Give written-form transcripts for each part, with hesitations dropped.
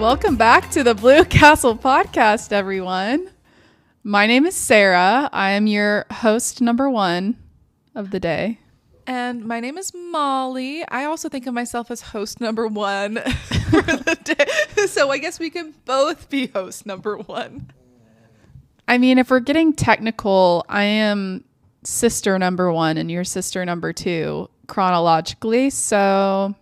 Welcome back to the Blue Castle podcast, everyone. My name is Sarah. I am your host number one of the day. And my name is Molly. I also think of myself as host number one for the day. So I guess we can both be host number one. I mean, if we're getting technical, I am sister number one and you're sister number two chronologically. So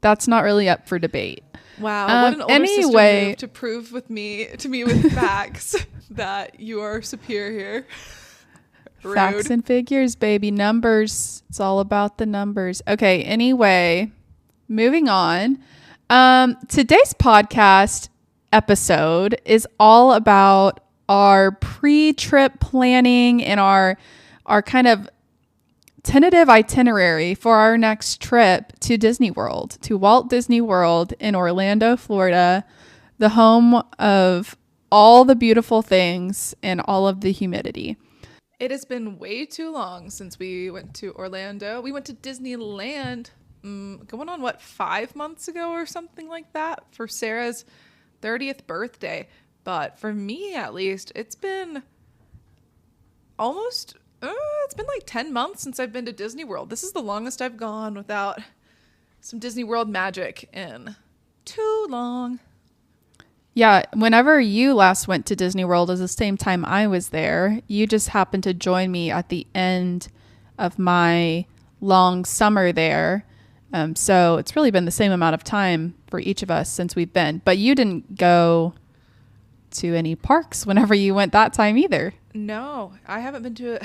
that's not really up for debate. Wow, what an older sister move to prove to me with facts that you are superior. Rude. Facts and figures, baby. Numbers. It's all about the numbers. Okay, anyway, moving on. Today's podcast episode is all about our pre-trip planning and our kind of tentative itinerary for our next trip to Disney World, to Walt Disney World in Orlando, Florida, the home of all the beautiful things and all of the humidity. It has been way too long since we went to Orlando. We went to Disneyland going on, 5 months ago or something like that for Sarah's 30th birthday. But for me, at least, it's been like 10 months since I've been to Disney World. This is the longest I've gone without some Disney World magic in too long. Yeah, whenever you last went to Disney World is the same time I was there. You just happened to join me at the end of my long summer there. So it's really been the same amount of time for each of us since we've been. But you didn't go to any parks whenever you went that time either. No, I haven't been to it.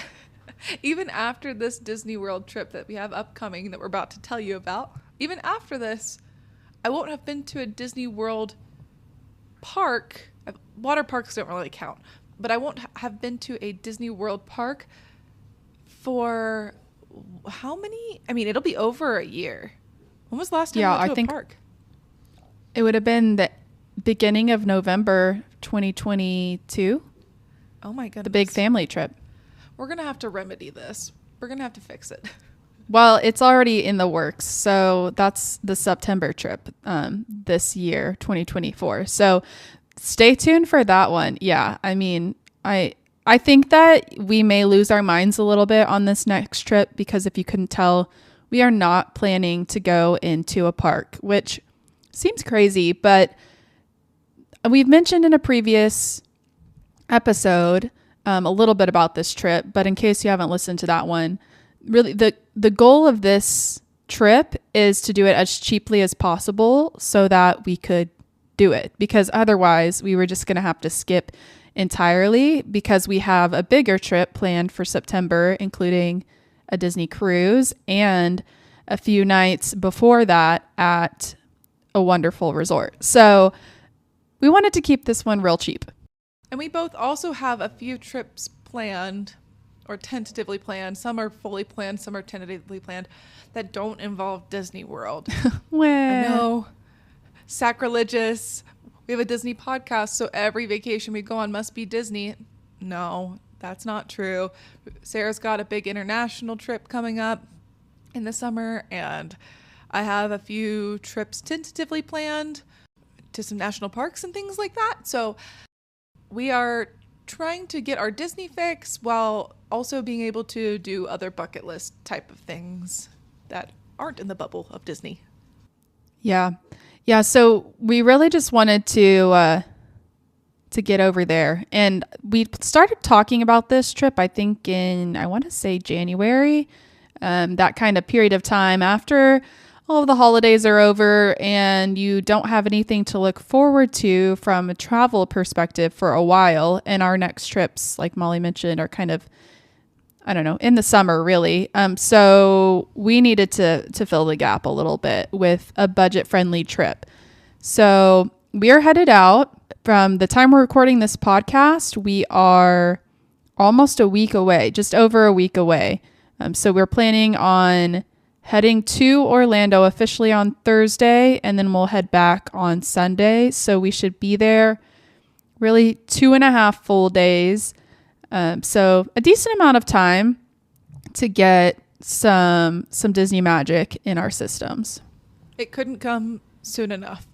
Even after this Disney World trip that we have upcoming that we're about to tell you about, even after this, I won't have been to a Disney World park. Water parks don't really count, but I won't have been to a Disney World park for how many? I mean, it'll be over a year. When was the last time you went to a park? It would have been the beginning of November 2022. Oh my goodness. The big family trip. We're going to have to remedy this. We're going to have to fix it. Well, it's already in the works. So that's the September trip this year, 2024. So stay tuned for that one. Yeah, I mean, I think that we may lose our minds a little bit on this next trip because if you couldn't tell, we are not planning to go into a park, which seems crazy, but we've mentioned in a previous episode a little bit about this trip, but in case you haven't listened to that one, really the goal of this trip is to do it as cheaply as possible so that we could do it, because otherwise we were just going to have to skip entirely because we have a bigger trip planned for September, including a Disney cruise and a few nights before that at a wonderful resort. So we wanted to keep this one real cheap. And we both also have a few trips planned or tentatively planned. Some are fully planned, some are tentatively planned that don't involve Disney World. Well, I know. Sacrilegious. We have a Disney podcast, so every vacation we go on must be Disney. No, that's not true. Sarah's got a big international trip coming up in the summer, and I have a few trips tentatively planned to some national parks and things like that. So we are trying to get our Disney fix while also being able to do other bucket list type of things that aren't in the bubble of Disney. Yeah. So we really just wanted to get over there, and we started talking about this trip, I think in, I want to say January, that kind of period of time after all of the holidays are over and you don't have anything to look forward to from a travel perspective for a while. And our next trips, like Molly mentioned, are kind of, I don't know, in the summer really. So we needed to fill the gap a little bit with a budget friendly trip. So we are headed out. From the time we're recording this podcast, we are almost a week away, just over a week away. So we're planning on heading to Orlando officially on Thursday, and then we'll head back on Sunday. So we should be there really 2.5 full days. So a decent amount of time to get some Disney magic in our systems. It couldn't come soon enough.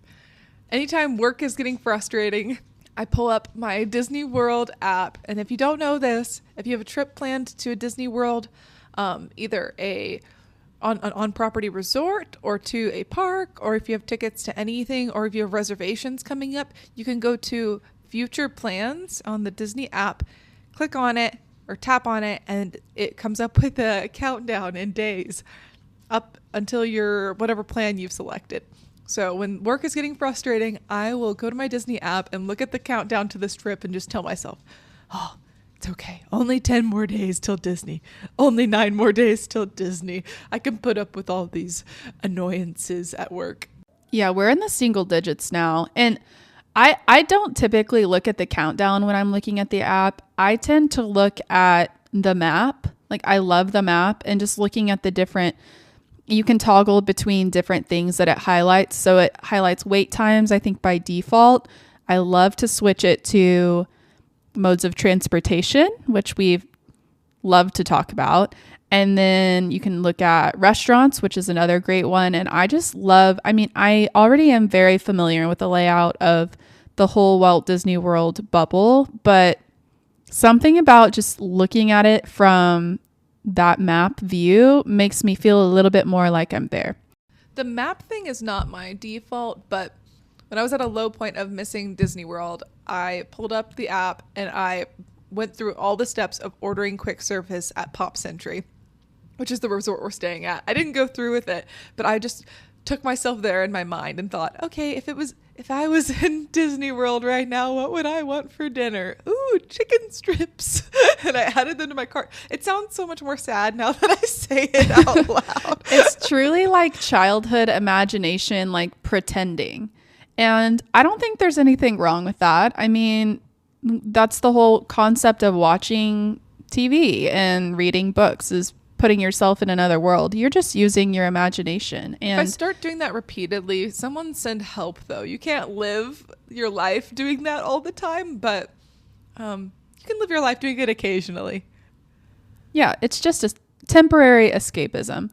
Anytime work is getting frustrating, I pull up my Disney World app. And if you don't know this, if you have a trip planned to a Disney World, either an on-property resort or to a park, or if you have tickets to anything, or if you have reservations coming up, you can go to future plans on the Disney app, click on it or tap on it, and it comes up with a countdown in days up until your whatever plan you've selected. So when work is getting frustrating, I will go to my Disney app and look at the countdown to this trip and just tell myself, oh, it's okay. Only 10 more days till Disney. Only 9 more days till Disney. I can put up with all these annoyances at work. Yeah, we're in the single digits now. And I don't typically look at the countdown when I'm looking at the app. I tend to look at the map. Like, I love the map, and just looking at the different, you can toggle between different things that it highlights. So it highlights wait times, I think, by default. I love to switch it to modes of transportation, which we've loved to talk about. And then you can look at restaurants, which is another great one. And I just love, I already am very familiar with the layout of the whole Walt Disney World bubble, but something about just looking at it from that map view makes me feel a little bit more like I'm there. The map thing is not my default, but when I was at a low point of missing Disney World, I pulled up the app and I went through all the steps of ordering quick service at Pop Century, which is the resort we're staying at. I didn't go through with it, but I just took myself there in my mind and thought, okay, if I was in Disney World right now, what would I want for dinner? Ooh, chicken strips. And I added them to my cart. It sounds so much more sad now that I say it out loud. It's truly like childhood imagination, like pretending. And I don't think there's anything wrong with that. I mean, that's the whole concept of watching TV and reading books, is putting yourself in another world. You're just using your imagination. And if I start doing that repeatedly, someone send help, though. You can't live your life doing that all the time, but you can live your life doing it occasionally. Yeah, it's just a temporary escapism.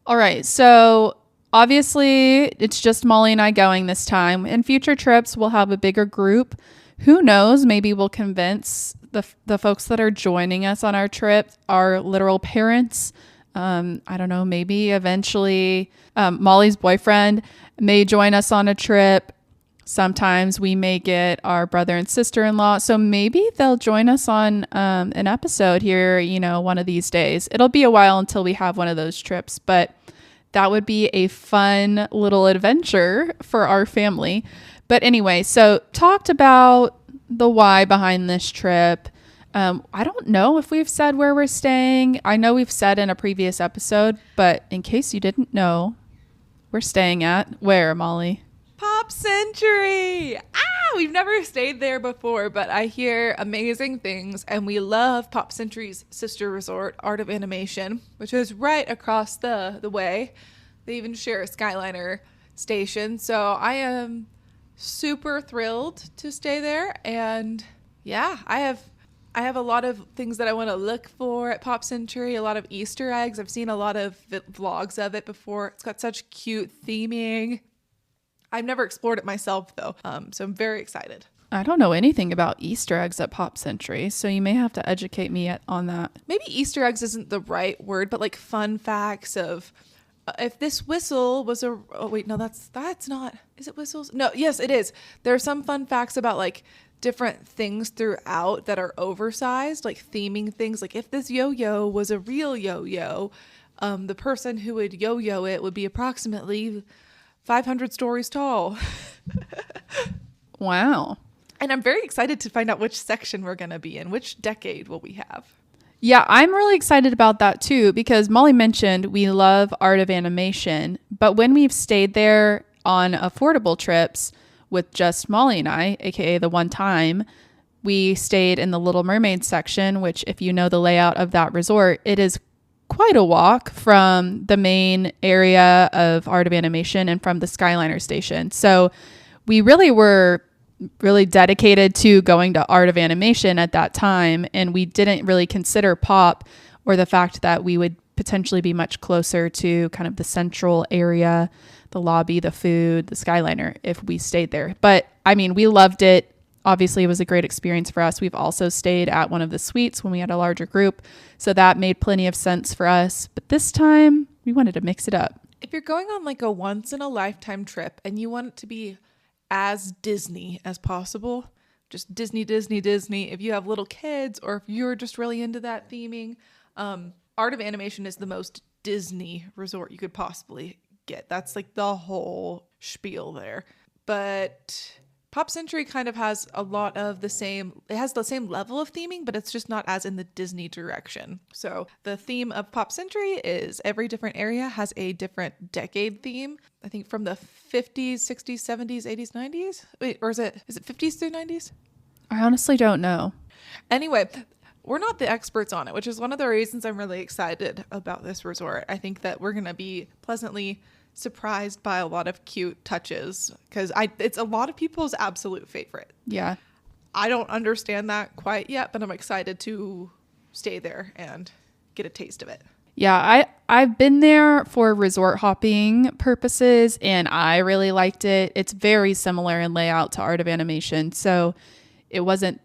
All right, so obviously, it's just Molly and I going this time. In future trips, we'll have a bigger group. Who knows? Maybe we'll convince the folks that are joining us on our trip, our literal parents. I don't know, maybe eventually Molly's boyfriend may join us on a trip. Sometimes we may get our brother and sister-in-law. So maybe they'll join us on an episode here, one of these days. It'll be a while until we have one of those trips, but that would be a fun little adventure for our family. But anyway, so talked about the why behind this trip. I don't know if we've said where we're staying. I know we've said in a previous episode, but in case you didn't know, we're staying at where, Molly? Pop Century! We've never stayed there before, but I hear amazing things, and we love Pop Century's sister resort, Art of Animation, which is right across the way. They even share a Skyliner station, so I am super thrilled to stay there. And yeah, I have a lot of things that I want to look for at Pop Century, a lot of Easter eggs. I've seen a lot of vlogs of it before. It's got such cute theming. I've never explored it myself, though, so I'm very excited. I don't know anything about Easter eggs at Pop Century, so you may have to educate me on that. Maybe Easter eggs isn't the right word, but like fun facts of if this whistle was a... Oh, wait, no, that's not... Is it whistles? No, yes, it is. There are some fun facts about like different things throughout that are oversized, like theming things. Like if this yo-yo was a real yo-yo, the person who would yo-yo it would be approximately 500 stories tall. Wow. And I'm very excited to find out which section we're going to be in. Which decade will we have? Yeah, I'm really excited about that too, because Molly mentioned we love Art of Animation, but when we've stayed there on affordable trips with just Molly and I, aka the one time, we stayed in the Little Mermaid section, which if you know the layout of that resort, it is quite a walk from the main area of Art of Animation and from the Skyliner station. So we really were dedicated to going to Art of Animation at that time, and we didn't really consider Pop or the fact that we would potentially be much closer to kind of the central area, the lobby, the food, the Skyliner if we stayed there. But I mean, we loved it. Obviously, it was a great experience for us. We've also stayed at one of the suites when we had a larger group. So that made plenty of sense for us. But this time we wanted to mix it up. If you're going on like a once in a lifetime trip and you want it to be as Disney as possible, just Disney, Disney, Disney. If you have little kids or if you're just really into that theming, Art of Animation is the most Disney resort you could possibly get. That's like the whole spiel there. But Pop Century kind of has a lot of the same, it has the same level of theming, but it's just not as in the Disney direction. So the theme of Pop Century is every different area has a different decade theme. I think from the 50s, 60s, 70s, 80s, 90s. Wait, or is it 50s through 90s? I honestly don't know. Anyway, we're not the experts on it, which is one of the reasons I'm really excited about this resort. I think that we're going to be pleasantly surprised by a lot of cute touches because it's a lot of people's absolute favorite. Yeah. I don't understand that quite yet, but I'm excited to stay there and get a taste of it. Yeah, I've been there for resort hopping purposes and I really liked it. It's very similar in layout to Art of Animation. So it wasn't,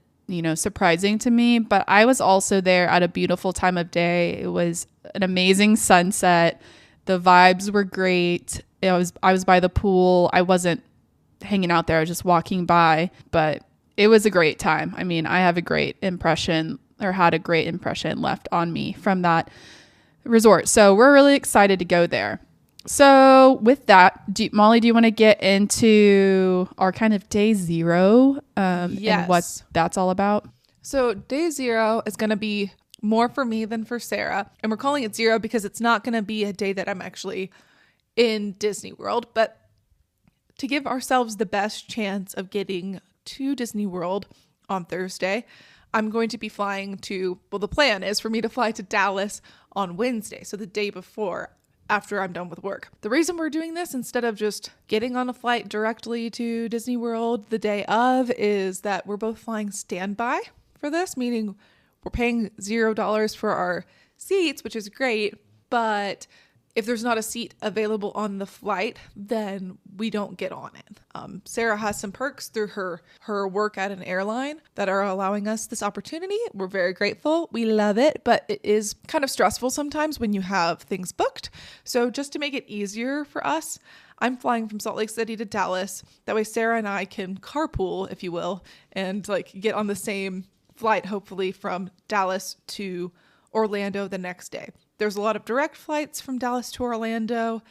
surprising to me, but I was also there at a beautiful time of day. It was an amazing sunset. The vibes were great. I was by the pool. I wasn't hanging out there. I was just walking by, but it was a great time. I mean, I have a great impression or had a great impression left on me from that resort. So we're really excited to go there. So with that, Molly, do you want to get into our kind of day zero yes. and what that's all about? So day zero is going to be more for me than for Sarah. And we're calling it zero because it's not going to be a day that I'm actually in Disney World. But to give ourselves the best chance of getting to Disney World on Thursday, I'm going to be flying the plan is for me to fly to Dallas on Wednesday. So the day before, after I'm done with work. The reason we're doing this instead of just getting on a flight directly to Disney World the day of is that we're both flying standby for this, meaning we're paying $0 for our seats, which is great, but if there's not a seat available on the flight, then we don't get on it. Sarah has some perks through her work at an airline that are allowing us this opportunity. We're very grateful. We love it, but it is kind of stressful sometimes when you have things booked. So just to make it easier for us, I'm flying from Salt Lake City to Dallas. That way Sarah and I can carpool, if you will, and get on the same flight, hopefully from Dallas to Orlando the next day. There's a lot of direct flights from Dallas to Orlando.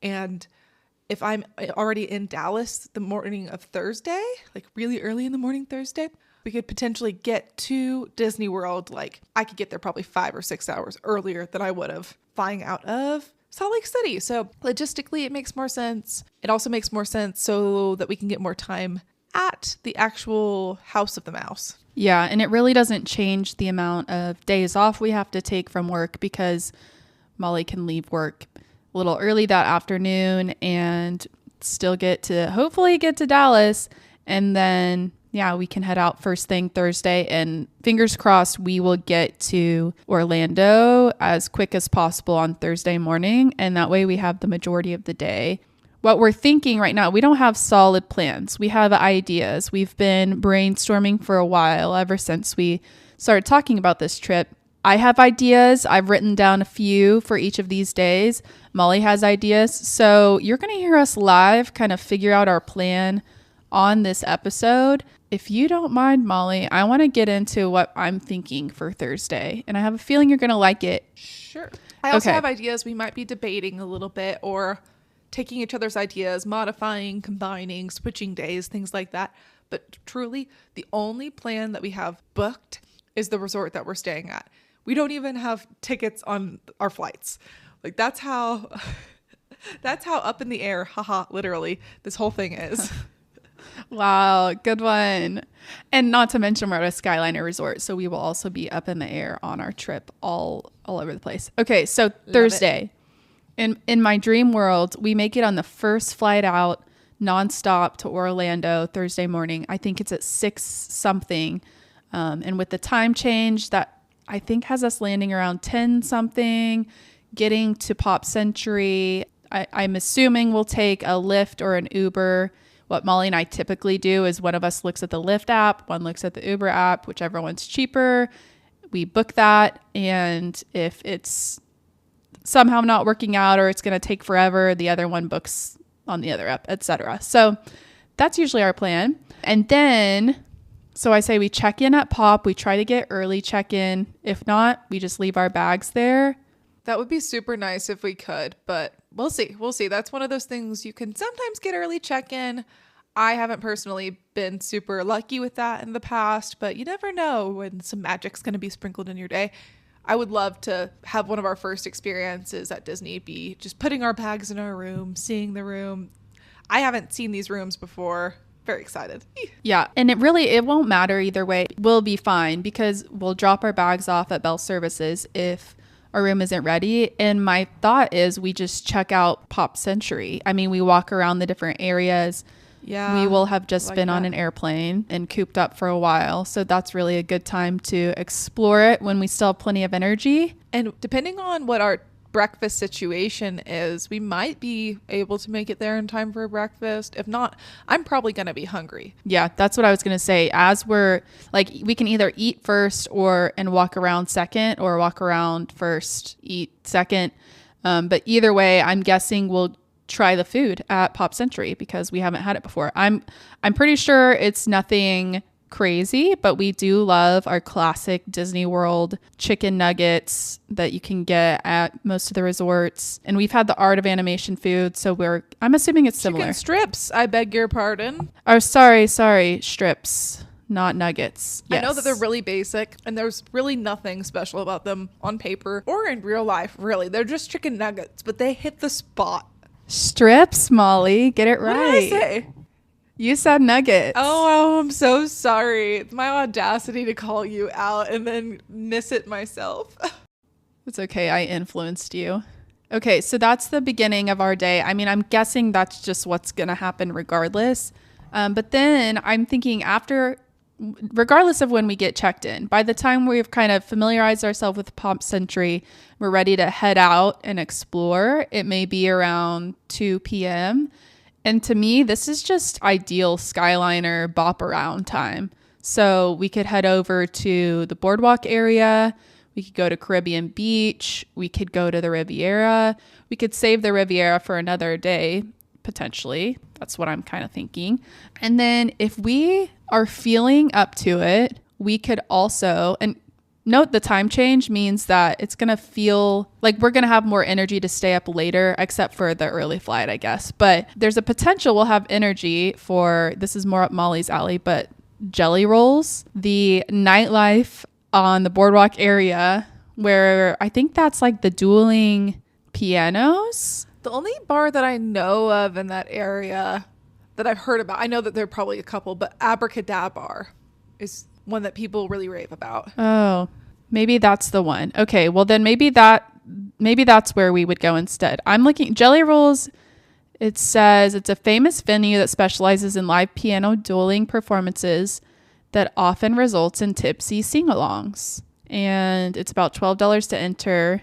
And if I'm already in Dallas the morning of Thursday, really early in the morning Thursday, we could potentially get to Disney World. I could get there probably 5 or 6 hours earlier than I would have flying out of Salt Lake City. So logistically, it makes more sense. It also makes more sense so that we can get more time at the actual House of the Mouse. Yeah, and it really doesn't change the amount of days off we have to take from work because Molly can leave work a little early that afternoon and still hopefully get to Dallas. And then, we can head out first thing Thursday and fingers crossed we will get to Orlando as quick as possible on Thursday morning. And that way we have the majority of the day. What we're thinking right now, we don't have solid plans. We have ideas. We've been brainstorming for a while, ever since we started talking about this trip. I have ideas. I've written down a few for each of these days. Molly has ideas. So you're going to hear us live kind of figure out our plan on this episode. If you don't mind, Molly, I want to get into what I'm thinking for Thursday. And I have a feeling you're going to like it. Sure. I also have ideas we might be debating a little bit or taking each other's ideas, modifying, combining, switching days, things like that. But truly, the only plan that we have booked is the resort that we're staying at. We don't even have tickets on our flights. That's how up in the air, haha, literally, this whole thing is. Wow, good one. And not to mention we're at a Skyliner resort, so we will also be up in the air on our trip all over the place. Okay, so Thursday. In my dream world, we make it on the first flight out nonstop to Orlando Thursday morning. I think it's at 6 something. And with the time change that I think has us landing around 10 something, getting to Pop Century, I'm assuming we'll take a Lyft or an Uber. What Molly and I typically do is one of us looks at the Lyft app, one looks at the Uber app, whichever one's cheaper. We book that. And if it's somehow not working out or it's going to take forever, the other one books on the other app, etc. So that's usually our plan. And then, so I say we check in at Pop. We try to get early check-in. If not, we just leave our bags there. That would be super nice if we could, but we'll see. We'll see. That's one of those things you can sometimes get early check-in. I haven't personally been super lucky with that in the past, but you never know when some magic's going to be sprinkled in your day. I would love to have one of our first experiences at Disney be just putting our bags in our room, seeing the room. I haven't seen these rooms before. Very excited. Yeah. And it won't matter either way. We'll be fine because we'll drop our bags off at Bell Services if our room isn't ready. And my thought is we just check out Pop Century. I mean, we walk around the different areas. Yeah. We will have just been on an airplane and cooped up for a while. So that's really a good time to explore it when we still have plenty of energy. And depending on what our breakfast situation is, we might be able to make it there in time for breakfast. If not, I'm probably going to be hungry. Yeah, that's what I was going to say. As we're like, we can either eat first and walk around second, or walk around first, eat second. But either way, I'm guessing we'll try the food at Pop Century because we haven't had it before. I'm pretty sure it's nothing crazy, but we do love our classic Disney World chicken nuggets that you can get at most of the resorts. And we've had the Art of Animation food, so I'm assuming it's similar. Chicken strips, I beg your pardon. Oh, sorry, strips, not nuggets. Yes. I know that they're really basic and there's really nothing special about them on paper or in real life, really. They're just chicken nuggets, but they hit the spot. Strips, Molly, get it right. What did I say? You said nuggets. Oh, I'm so sorry. It's my audacity to call you out and then miss it myself. It's okay. I influenced you. Okay, so that's the beginning of our day. I mean, I'm guessing that's just what's going to happen regardless. But then I'm thinking regardless of when we get checked in, by the time we've kind of familiarized ourselves with Pop Century, we're ready to head out and explore. It may be around 2 p.m., and to me, this is just ideal Skyliner bop around time. So we could head over to the boardwalk area. We could go to Caribbean Beach. We could go to the Riviera. We could save the Riviera for another day, potentially. That's what I'm kind of thinking. And then if we are feeling up to it, we could also, and note the time change means that it's going to feel like we're going to have more energy to stay up later, except for the early flight, I guess. But there's a potential we'll have energy for, this is more up Molly's alley, but jelly rolls, the nightlife on the boardwalk area, where I think that's like the dueling pianos. The only bar that I know of in that area that I've heard about, I know that there are probably a couple, but Abracadabra is one that people really rave about. Oh, maybe that's the one. Okay, well then maybe that's where we would go instead. I'm looking Jelly Rolls. It says it's a famous venue that specializes in live piano dueling performances that often results in tipsy sing-alongs. And it's about $12 to enter.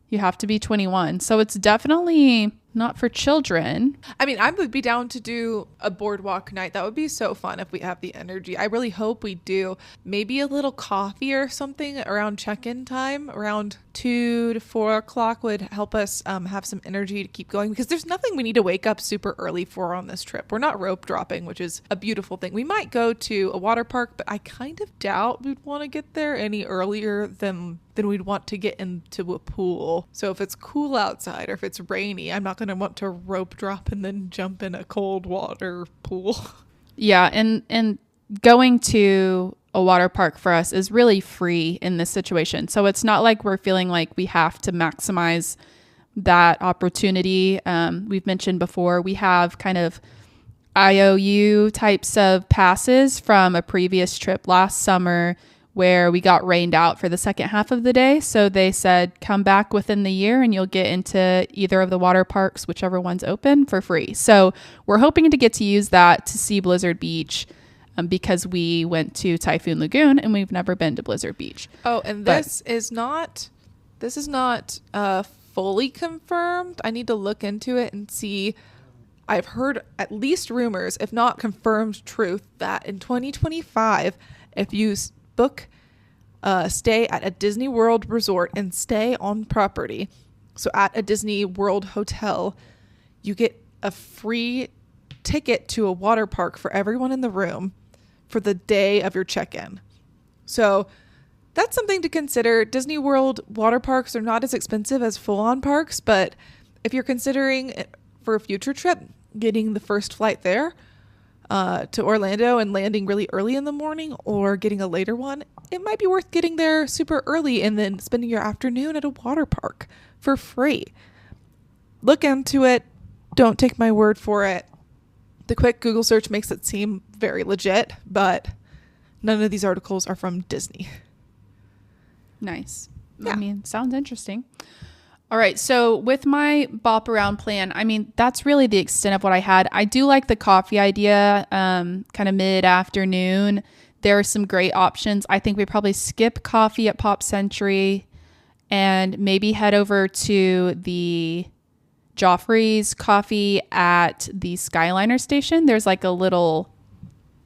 You have to be 21. So it's definitely not for children. I mean, I would be down to do a boardwalk night. That would be so fun if we have the energy. I really hope we do. Maybe a little coffee or something around check-in time, around 2 to 4 o'clock would help us have some energy to keep going, because there's nothing we need to wake up super early for on this trip. We're not rope dropping, which is a beautiful thing. We might go to a water park, but I kind of doubt we'd want to get there any earlier than we'd want to get into a pool. So if it's cool outside or if it's rainy, I'm not going to want to rope drop and then jump in a cold water pool. Yeah, and going to a water park for us is really free in this situation. So it's not like we're feeling like we have to maximize that opportunity. We've mentioned before, we have kind of IOU types of passes from a previous trip last summer where we got rained out for the second half of the day. So they said, come back within the year and you'll get into either of the water parks, whichever one's open, for free. So we're hoping to get to use that to see Blizzard Beach, because we went to Typhoon Lagoon and we've never been to Blizzard Beach. Oh, and this is not fully confirmed. I need to look into it and see. I've heard at least rumors, if not confirmed truth, that in 2025, if you book stay at a Disney World resort and stay on property, so at a Disney World hotel, you get a free ticket to a water park for everyone in the room for the day of your check-in. So that's something to consider. Disney World water parks are not as expensive as full-on parks, but if you're considering for a future trip, getting the first flight there to Orlando and landing really early in the morning, or getting a later one, it might be worth getting there super early and then spending your afternoon at a water park for free. Look into it. Don't take my word for it. The quick Google search makes it seem very legit, but none of these articles are from Disney. Nice. Yeah. I mean, sounds interesting. All right. So with my bop around plan, I mean, that's really the extent of what I had. I do like the coffee idea, kind of mid-afternoon. There are some great options. I think we probably skip coffee at Pop Century and maybe head over to the Joffrey's coffee at the Skyliner station. There's like a little,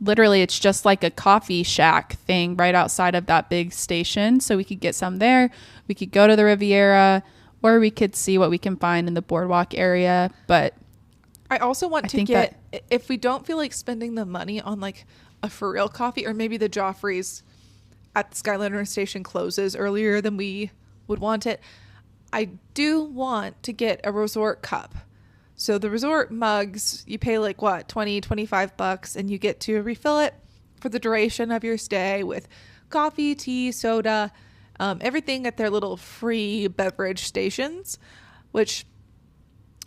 literally it's just like a coffee shack thing right outside of that big station. So we could get some there. We could go to the Riviera, or we could see what we can find in the boardwalk area. But I also want to get, if we don't feel like spending the money on like a for real coffee, or maybe the Joffrey's at the Skyliner station closes earlier than we would want it, I do want to get a resort cup. So the resort mugs, you pay like what, 20, 25 bucks, and you get to refill it for the duration of your stay with coffee, tea, soda, everything at their little free beverage stations, which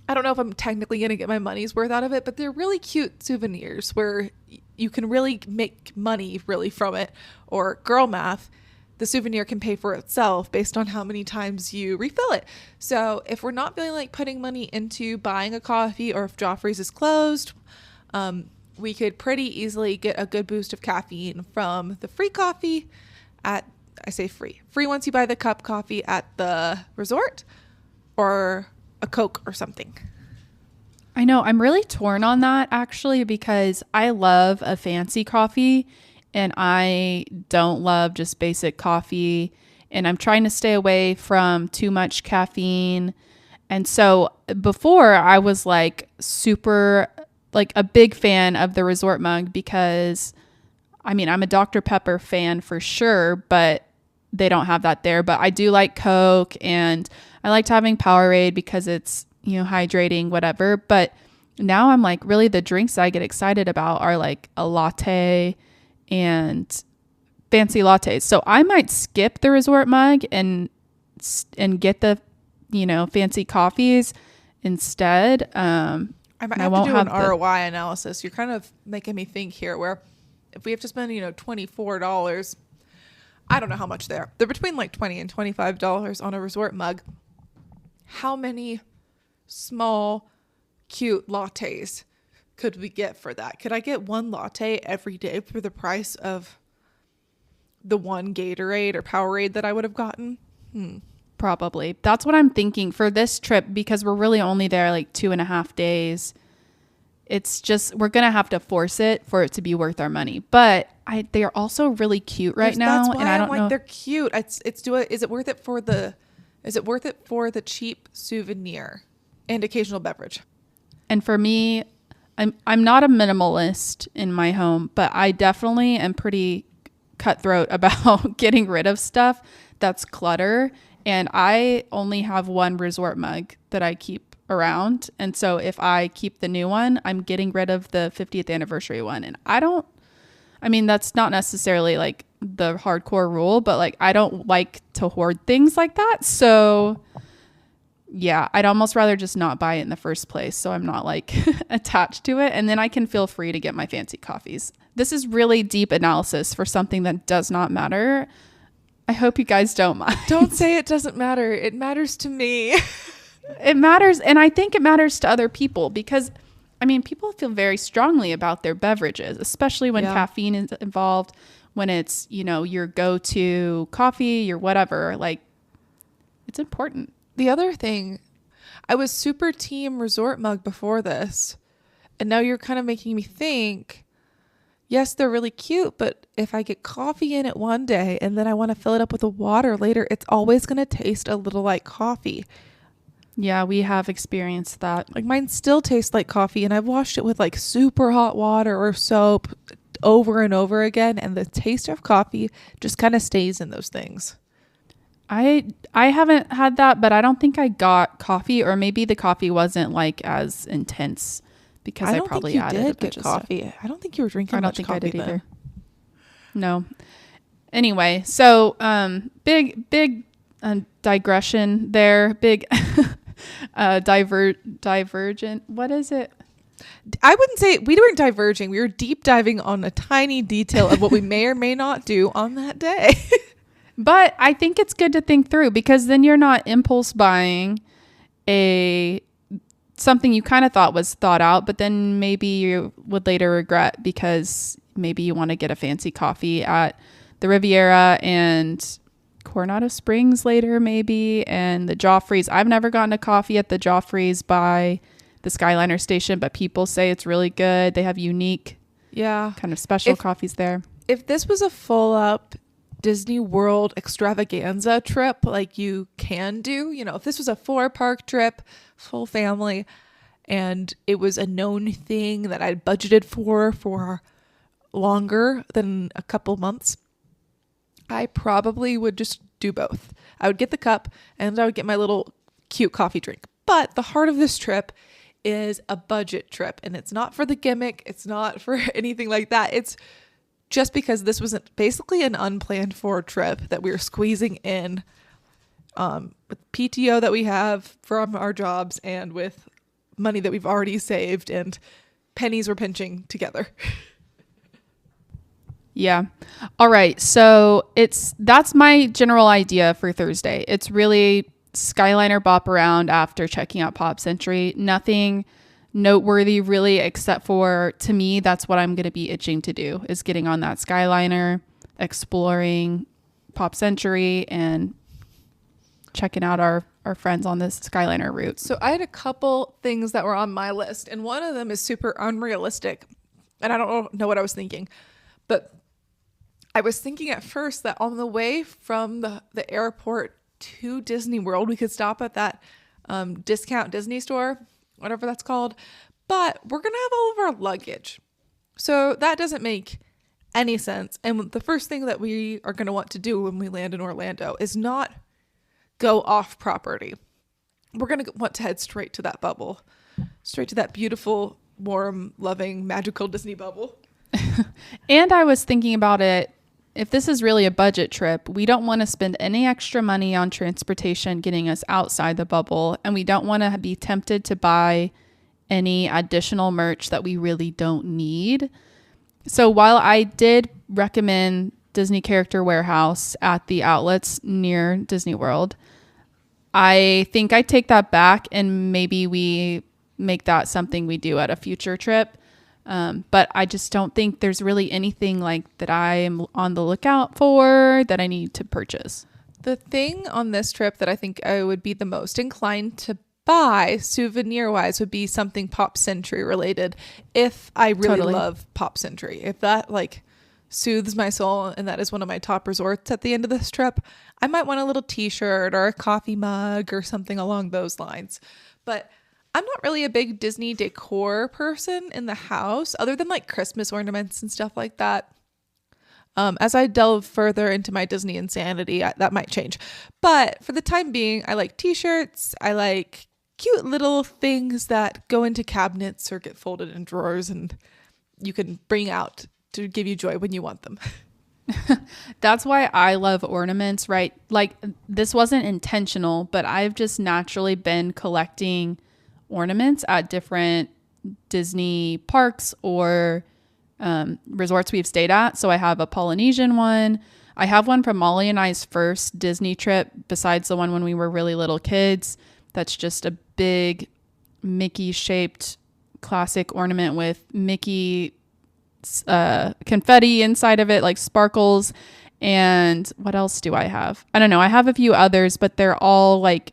I don't know if I'm technically going to get my money's worth out of it, but they're really cute souvenirs where you can really make money really from it. Or girl math, the souvenir can pay for itself based on how many times you refill it. So if we're not feeling like putting money into buying a coffee, or if Joffrey's is closed, we could pretty easily get a good boost of caffeine from the free coffee at, I say free once you buy the cup coffee at the resort, or a Coke or something. I know I'm really torn on that actually, because I love a fancy coffee and I don't love just basic coffee, and I'm trying to stay away from too much caffeine. And so before I was like super, like a big fan of the resort mug, because I mean, I'm a Dr. Pepper fan for sure, but they don't have that there. But I do like Coke, and I liked having Powerade because it's, you know, hydrating, whatever. But now I'm like, really the drinks I get excited about are like a latte and fancy lattes. So I might skip the resort mug and get the, you know, fancy coffees instead. I might have to do an ROI analysis. You're kind of making me think here, where if we have to spend, you know, $24, I don't know how much they're between like $20 and $25 on a resort mug. How many small, cute lattes could we get for that? Could I get one latte every day for the price of the one Gatorade or Powerade that I would have gotten? Probably. That's what I'm thinking for this trip, because we're really only there like 2.5 days. It's just, we're going to have to force it for it to be worth our money. But they are also really cute right now. That's why and I don't I'm like, know. they're cute. Is it worth it for the cheap souvenir and occasional beverage? And for me, I'm not a minimalist in my home, but I definitely am pretty cutthroat about getting rid of stuff that's clutter. And I only have one resort mug that I keep around. And so if I keep the new one, I'm getting rid of the 50th anniversary one. And I mean, that's not necessarily like the hardcore rule, but like I don't like to hoard things like that. So yeah, I'd almost rather just not buy it in the first place, so I'm not like attached to it, and then I can feel free to get my fancy coffees. This is really deep analysis for something that does not matter. I hope you guys don't mind. Don't say it doesn't matter. It matters to me. It matters, and I think it matters to other people, because I mean, people feel very strongly about their beverages, especially when caffeine is involved, when it's, you know, your go-to coffee, your whatever. Like, it's important. The other thing, I was super team resort mug before this. And now you're kind of making me think, yes, they're really cute, but if I get coffee in it one day and then I want to fill it up with a water later, it's always going to taste a little like coffee. Yeah, we have experienced that. Like mine still tastes like coffee, and I've washed it with like super hot water or soap over and over again, and the taste of coffee just kind of stays in those things. I haven't had that, but I don't think I got coffee, or maybe the coffee wasn't like as intense because I probably added a bunch of coffee. stuff. I don't think you were drinking much coffee. I don't think I did either. No. Anyway, so big digression there. Big divergent. What is it? I wouldn't say we weren't diverging. We were deep diving on a tiny detail of what we may or may not do on that day. But I think it's good to think through, because then you're not impulse buying something you kind of thought was thought out, but then maybe you would later regret because maybe you want to get a fancy coffee at the Riviera and Coronado Springs later maybe, and the Joffrey's. I've never gotten a coffee at the Joffrey's by the Skyliner station, but people say it's really good. They have unique kind of special coffees there. If this was a full up Disney World extravaganza trip like you can do, if this was a 4-park trip, full family, and it was a known thing that I'd budgeted for longer than a couple months, I probably would just do both. I would get the cup and I would get my little cute coffee drink. But the heart of this trip is a budget trip, and it's not for the gimmick. It's not for anything like that. It's just because this was basically an unplanned for trip that we were squeezing in with PTO that we have from our jobs and with money that we've already saved, and pennies we're pinching together. Yeah. All right. So that's my general idea for Thursday. It's really Skyliner bop around after checking out Pop Century. Nothing noteworthy really, except for, to me, that's what I'm going to be itching to do, is getting on that Skyliner, exploring Pop Century, and checking out our friends on this Skyliner route. So I had a couple things that were on my list, and one of them is super unrealistic, and I don't know what I was thinking, but I was thinking at first that on the way from the airport to Disney World, we could stop at that discount Disney store, whatever that's called, but we're going to have all of our luggage. So that doesn't make any sense. And the first thing that we are going to want to do when we land in Orlando is not go off property. We're going to want to head straight to that bubble, straight to that beautiful, warm, loving, magical Disney bubble. And I was thinking about it, if this is really a budget trip, we don't want to spend any extra money on transportation getting us outside the bubble, and we don't want to be tempted to buy any additional merch that we really don't need. So while I did recommend Disney Character Warehouse at the outlets near Disney World, I think I take that back, and maybe we make that something we do at a future trip. But I just don't think there's really anything like that I am on the lookout for that I need to purchase. The thing on this trip that I think I would be the most inclined to buy souvenir wise would be something Pop Century related. If I really love Pop Century, if that like soothes my soul and that is one of my top resorts at the end of this trip, I might want a little t-shirt or a coffee mug or something along those lines. But I'm not really a big Disney decor person in the house, other than like Christmas ornaments and stuff like that. As I delve further into my Disney insanity, that might change. But for the time being, I like t-shirts. I like cute little things that go into cabinets or get folded in drawers and you can bring out to give you joy when you want them. That's why I love ornaments, right? Like, this wasn't intentional, but I've just naturally been collecting ornaments at different Disney parks or resorts we've stayed at. So I have a Polynesian one. I have one from Molly and I's first Disney trip, besides the one when we were really little kids. That's just a big Mickey shaped classic ornament with Mickey confetti inside of it, like sparkles. And what else do I have? I don't know. I have a few others, but they're all like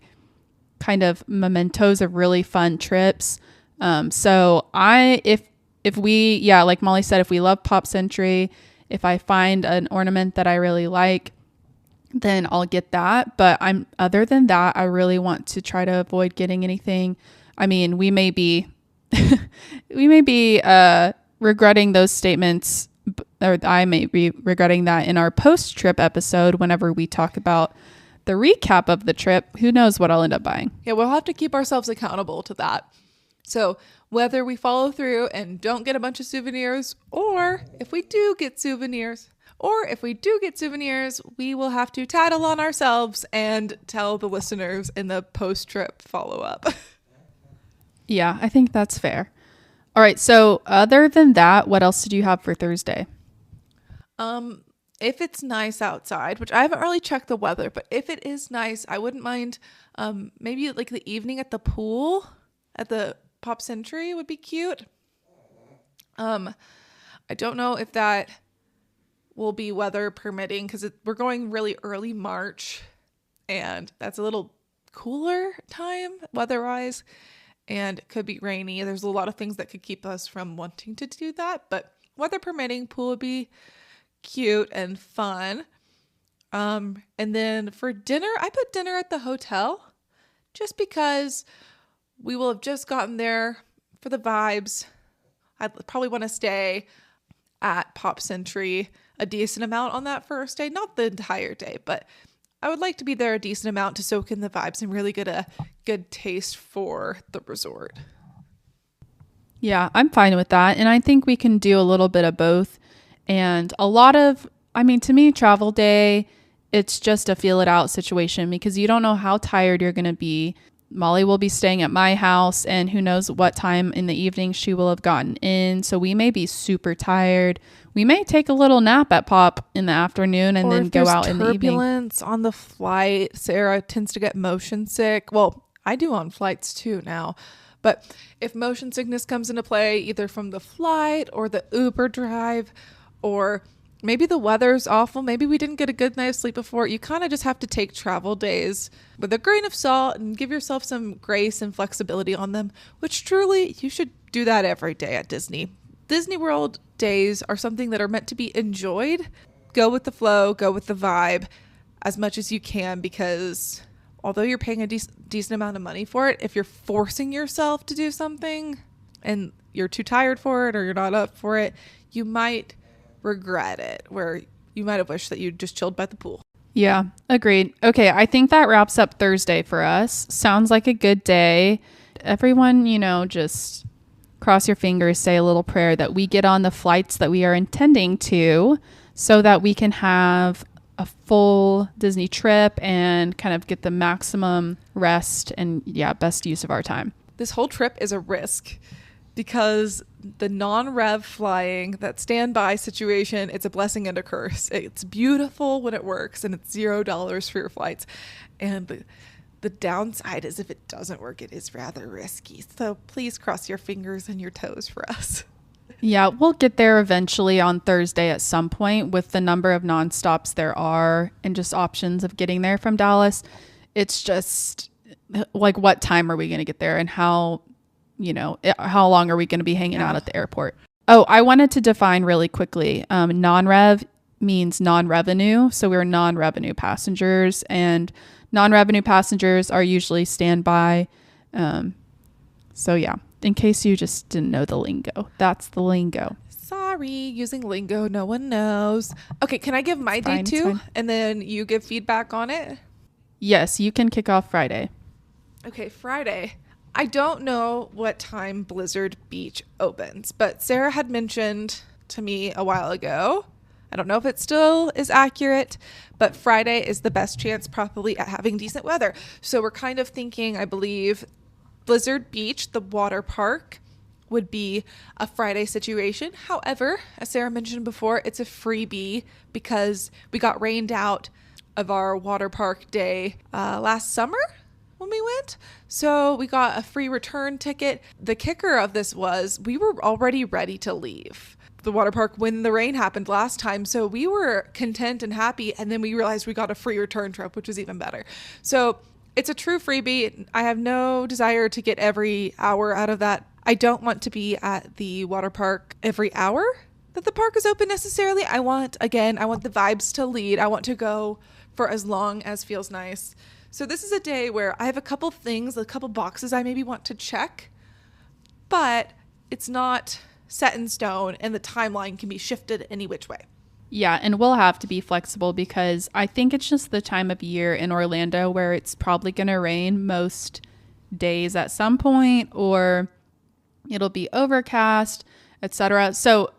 kind of mementos of really fun trips. So if we, yeah, like Molly said, if we love Pop Century, if I find an ornament that I really like, then I'll get that. But other than that, I really want to try to avoid getting anything. I mean, we may be regretting those statements, or I may be regretting that in our post-trip episode whenever we talk about the recap of the trip. Who knows what I'll end up buying. Yeah, we'll have to keep ourselves accountable to that. So whether we follow through and don't get a bunch of souvenirs, or if we do get souvenirs, we will have to tattle on ourselves and tell the listeners in the post-trip follow-up. Yeah, I think that's fair. All right, so other than that, what else did you have for Thursday? If it's nice outside, which I haven't really checked the weather, but if it is nice, I wouldn't mind maybe like the evening at the pool at the Pop Century would be cute. I don't know if that will be weather permitting because we're going really early March, and that's a little cooler time weather-wise, and it could be rainy. There's a lot of things that could keep us from wanting to do that, but weather permitting, pool would be cute and fun. And then for dinner, I put dinner at the hotel just because we will have just gotten there for the vibes. I'd probably want to stay at Pop Century a decent amount on that first day, not the entire day, but I would like to be there a decent amount to soak in the vibes and really get a good taste for the resort. Yeah, I'm fine with that. And I think we can do a little bit of both. And to me, travel day, it's just a feel it out situation because you don't know how tired you're going to be. Molly will be staying at my house, and who knows what time in the evening she will have gotten in. So we may be super tired. We may take a little nap at Pop in the afternoon and then go out in the evening. Turbulence on the flight. Sarah tends to get motion sick. Well, I do on flights too now. But if motion sickness comes into play, either from the flight or the Uber drive, or maybe the weather's awful, maybe we didn't get a good night's sleep before, you kind of just have to take travel days with a grain of salt and give yourself some grace and flexibility on them, which truly you should do that every day at Disney. Disney World days are something that are meant to be enjoyed. Go with the flow, go with the vibe as much as you can, because although you're paying a decent amount of money for it, if you're forcing yourself to do something and you're too tired for it or you're not up for it, you might regret it, where you might have wished that you just chilled by the pool. Yeah, agreed. Okay, I think that wraps up Thursday for us. Sounds like a good day. Everyone, just cross your fingers, say a little prayer that we get on the flights that we are intending to so that we can have a full Disney trip and kind of get the maximum rest and, best use of our time. This whole trip is a risk because the non-rev flying, that standby situation, it's a blessing and a curse. It's beautiful when it works and it's $0 for your flights. And the downside is if it doesn't work, it is rather risky. So please cross your fingers and your toes for us. Yeah, we'll get there eventually on Thursday at some point with the number of nonstops there are and just options of getting there from Dallas. It's just like, what time are we going to get there and how long are we going to be hanging out at the airport? Oh, I wanted to define really quickly. Non-rev means non-revenue. So we're non-revenue passengers, and non-revenue passengers are usually standby. So yeah, in case you just didn't know the lingo, that's the lingo. Sorry, using lingo no one knows. Okay, can I give my day too? And then you give feedback on it? Yes, you can kick off Friday. Okay, Friday. I don't know what time Blizzard Beach opens, but Sarah had mentioned to me a while ago, I don't know if it still is accurate, but Friday is the best chance probably at having decent weather. So we're kind of thinking, I believe, Blizzard Beach, the water park, would be a Friday situation. However, as Sarah mentioned before, it's a freebie because we got rained out of our water park day last summer when we went. So we got a free return ticket. The kicker of this was we were already ready to leave the water park when the rain happened last time. So we were content and happy. And then we realized we got a free return trip, which was even better. So It's a true freebie. I have no desire to get every hour out of that. I don't want to be at the water park every hour that the park is open necessarily. I want the vibes to lead. I want to go for as long as feels nice. So this is a day where I have a couple boxes I maybe want to check, but it's not set in stone and the timeline can be shifted any which way. Yeah, and we'll have to be flexible because I think it's just the time of year in Orlando where it's probably going to rain most days at some point, or it'll be overcast, etc. So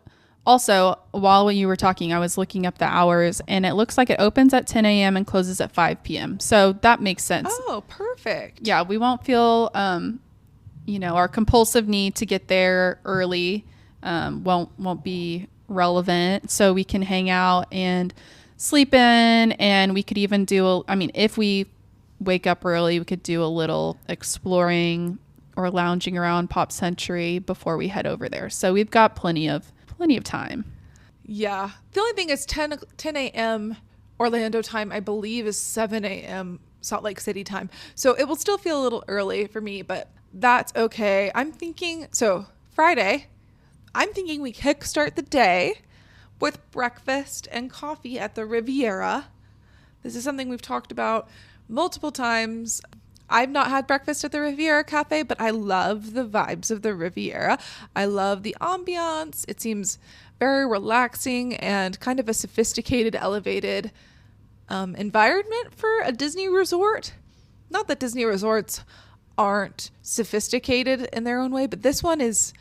also, while you were talking, I was looking up the hours, and it looks like it opens at 10 a.m. and closes at 5 p.m. So that makes sense. Oh, perfect. Yeah, we won't feel, our compulsive need to get there early won't be relevant. So we can hang out and sleep in, and we could even if we wake up early, we could do a little exploring or lounging around Pop Century before we head over there. So we've got plenty of time. Yeah. The only thing is 10 a.m. Orlando time, I believe, is 7 a.m. Salt Lake City time. So it will still feel a little early for me, but that's okay. Friday, I'm thinking we kickstart the day with breakfast and coffee at the Riviera. This is something we've talked about multiple times. I've not had breakfast at the Riviera Cafe, but I love the vibes of the Riviera. I love the ambiance. It seems very relaxing and kind of a sophisticated, elevated environment for a Disney resort. Not that Disney resorts aren't sophisticated in their own way, but this one is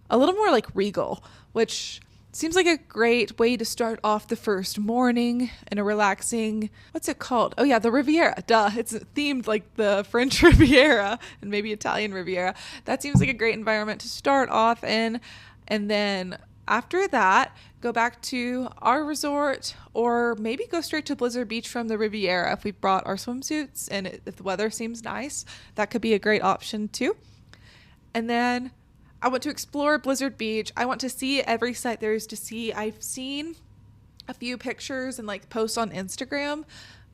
a little more like regal, which seems like a great way to start off the first morning in a relaxing, what's it called? Oh yeah, the Riviera. Duh. It's themed like the French Riviera and maybe Italian Riviera. That seems like a great environment to start off in. And then after that, go back to our resort or maybe go straight to Blizzard Beach from the Riviera if we've brought our swimsuits and if the weather seems nice. That could be a great option too. And then I want to explore Blizzard Beach. I want to see every site there is to see. I've seen a few pictures and posts on Instagram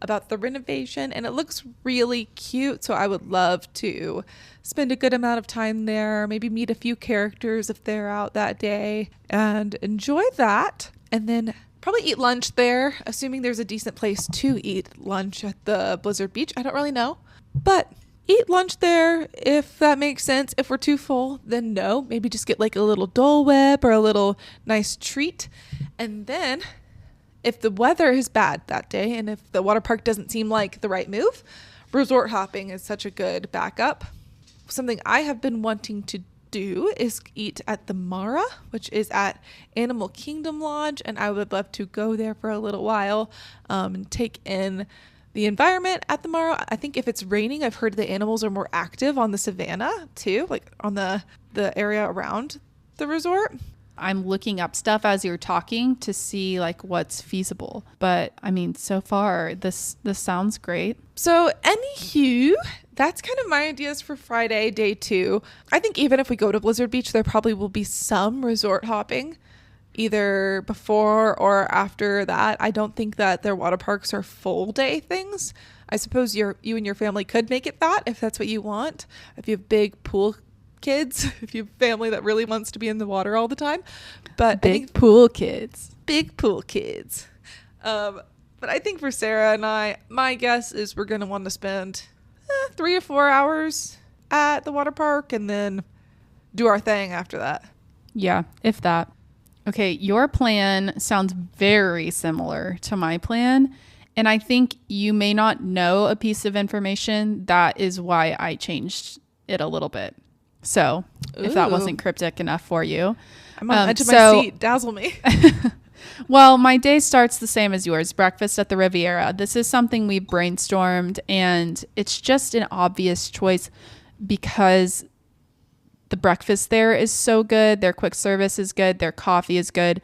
about the renovation, and it looks really cute. So I would love to spend a good amount of time there, maybe meet a few characters if they're out that day and enjoy that. And then probably eat lunch there, assuming there's a decent place to eat lunch at the Blizzard Beach. I don't really know, but eat lunch there if that makes sense. If we're too full, then no. Maybe just get a little Dole Whip or a little nice treat. And then if the weather is bad that day and if the water park doesn't seem like the right move, resort hopping is such a good backup. Something I have been wanting to do is eat at the Mara, which is at Animal Kingdom Lodge. And I would love to go there for a little while and take in the environment at the Mara. I think if it's raining, I've heard the animals are more active on the savannah too, on the area around the resort. I'm looking up stuff as you're talking to see what's feasible. But so far this sounds great. So anywho, that's kind of my ideas for Friday, day 2. I think even if we go to Blizzard Beach, there probably will be some resort hopping either before or after that. I don't think that their water parks are full day things. I suppose you and your family could make it that if that's what you want. If you have big pool kids, if you have family that really wants to be in the water all the time. But big pool kids. But I think for Sarah and I, my guess is we're going to want to spend 3 or 4 hours at the water park and then do our thing after that. Yeah, if that. Okay, your plan sounds very similar to my plan. And I think you may not know a piece of information. That is why I changed it a little bit. So if that wasn't cryptic enough for you. I'm on the edge of my seat. Dazzle me. Well, my day starts the same as yours. Breakfast at the Riviera. This is something we brainstormed, and it's just an obvious choice because the breakfast there is so good. Their quick service is good. Their coffee is good.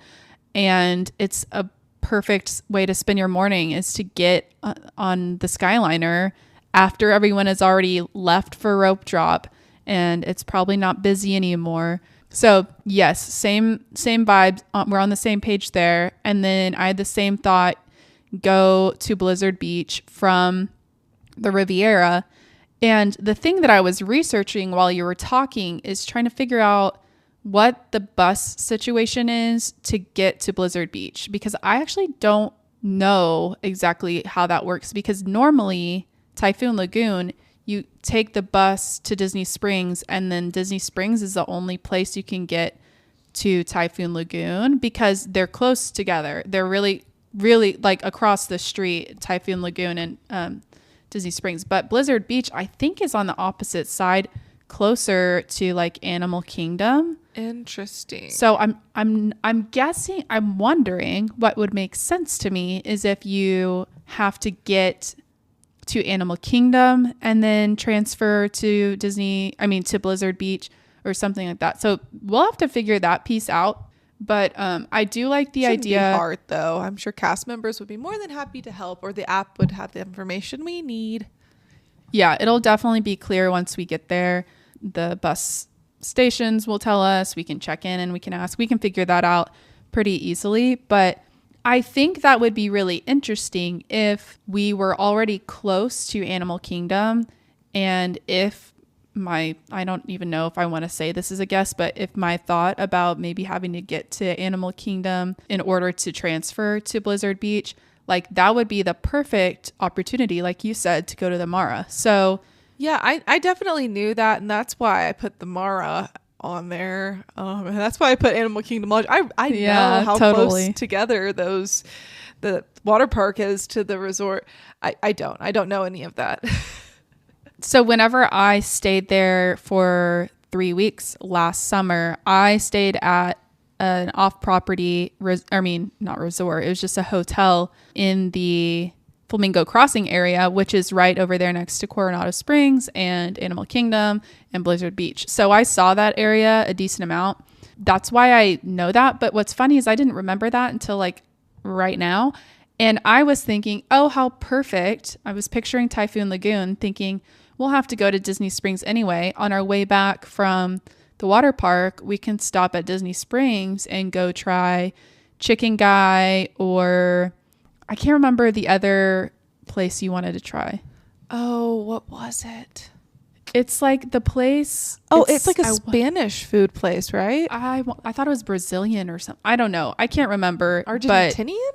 And it's a perfect way to spend your morning is to get on the Skyliner after everyone has already left for rope drop and it's probably not busy anymore. So yes, same vibes. We're on the same page there. And then I had the same thought, go to Blizzard Beach from the Riviera And the thing that I was researching while you were talking is trying to figure out what the bus situation is to get to Blizzard Beach, because I actually don't know exactly how that works, because normally Typhoon Lagoon, you take the bus to Disney Springs, and then Disney Springs is the only place you can get to Typhoon Lagoon because they're close together. They're really, really like across the street, Typhoon Lagoon and Disney Springs. But Blizzard Beach, I think, is on the opposite side, closer to like Animal Kingdom. Interesting. So I'm guessing, I'm wondering what would make sense to me is if you have to get to Animal Kingdom and then transfer to to Blizzard Beach or something like that. So we'll have to figure that piece out. But I do like the Shouldn't idea. be hard though. I'm sure cast members would be more than happy to help, or the app would have the information we need. Yeah, it'll definitely be clear once we get there. The bus stations will tell us. We can check in and we can ask. We can figure that out pretty easily. But I think that would be really interesting if we were already close to Animal Kingdom, and if I don't even know if I want to say this as a guess, but if my thought about maybe having to get to Animal Kingdom in order to transfer to Blizzard Beach, like that would be the perfect opportunity, like you said, to go to the Mara. So yeah, I definitely knew that, and that's why I put the Mara on there. And that's why I put Animal Kingdom Lodge. I know how close together the water park is to the resort. I don't know any of that. So whenever I stayed there for 3 weeks last summer, I stayed at an off-property, not resort, it was just a hotel in the Flamingo Crossing area, which is right over there next to Coronado Springs and Animal Kingdom and Blizzard Beach. So I saw that area a decent amount. That's why I know that. But what's funny is I didn't remember that until like right now. And I was thinking, oh, how perfect. I was picturing Typhoon Lagoon, thinking we'll have to go to Disney Springs anyway. On our way back from the water park, we can stop at Disney Springs and go try Chicken Guy, or I can't remember the other place you wanted to try. Oh, what was it? It's like the place. Oh, it's like a Spanish food place, right? I thought it was Brazilian or something. I don't know. I can't remember. Argentinian?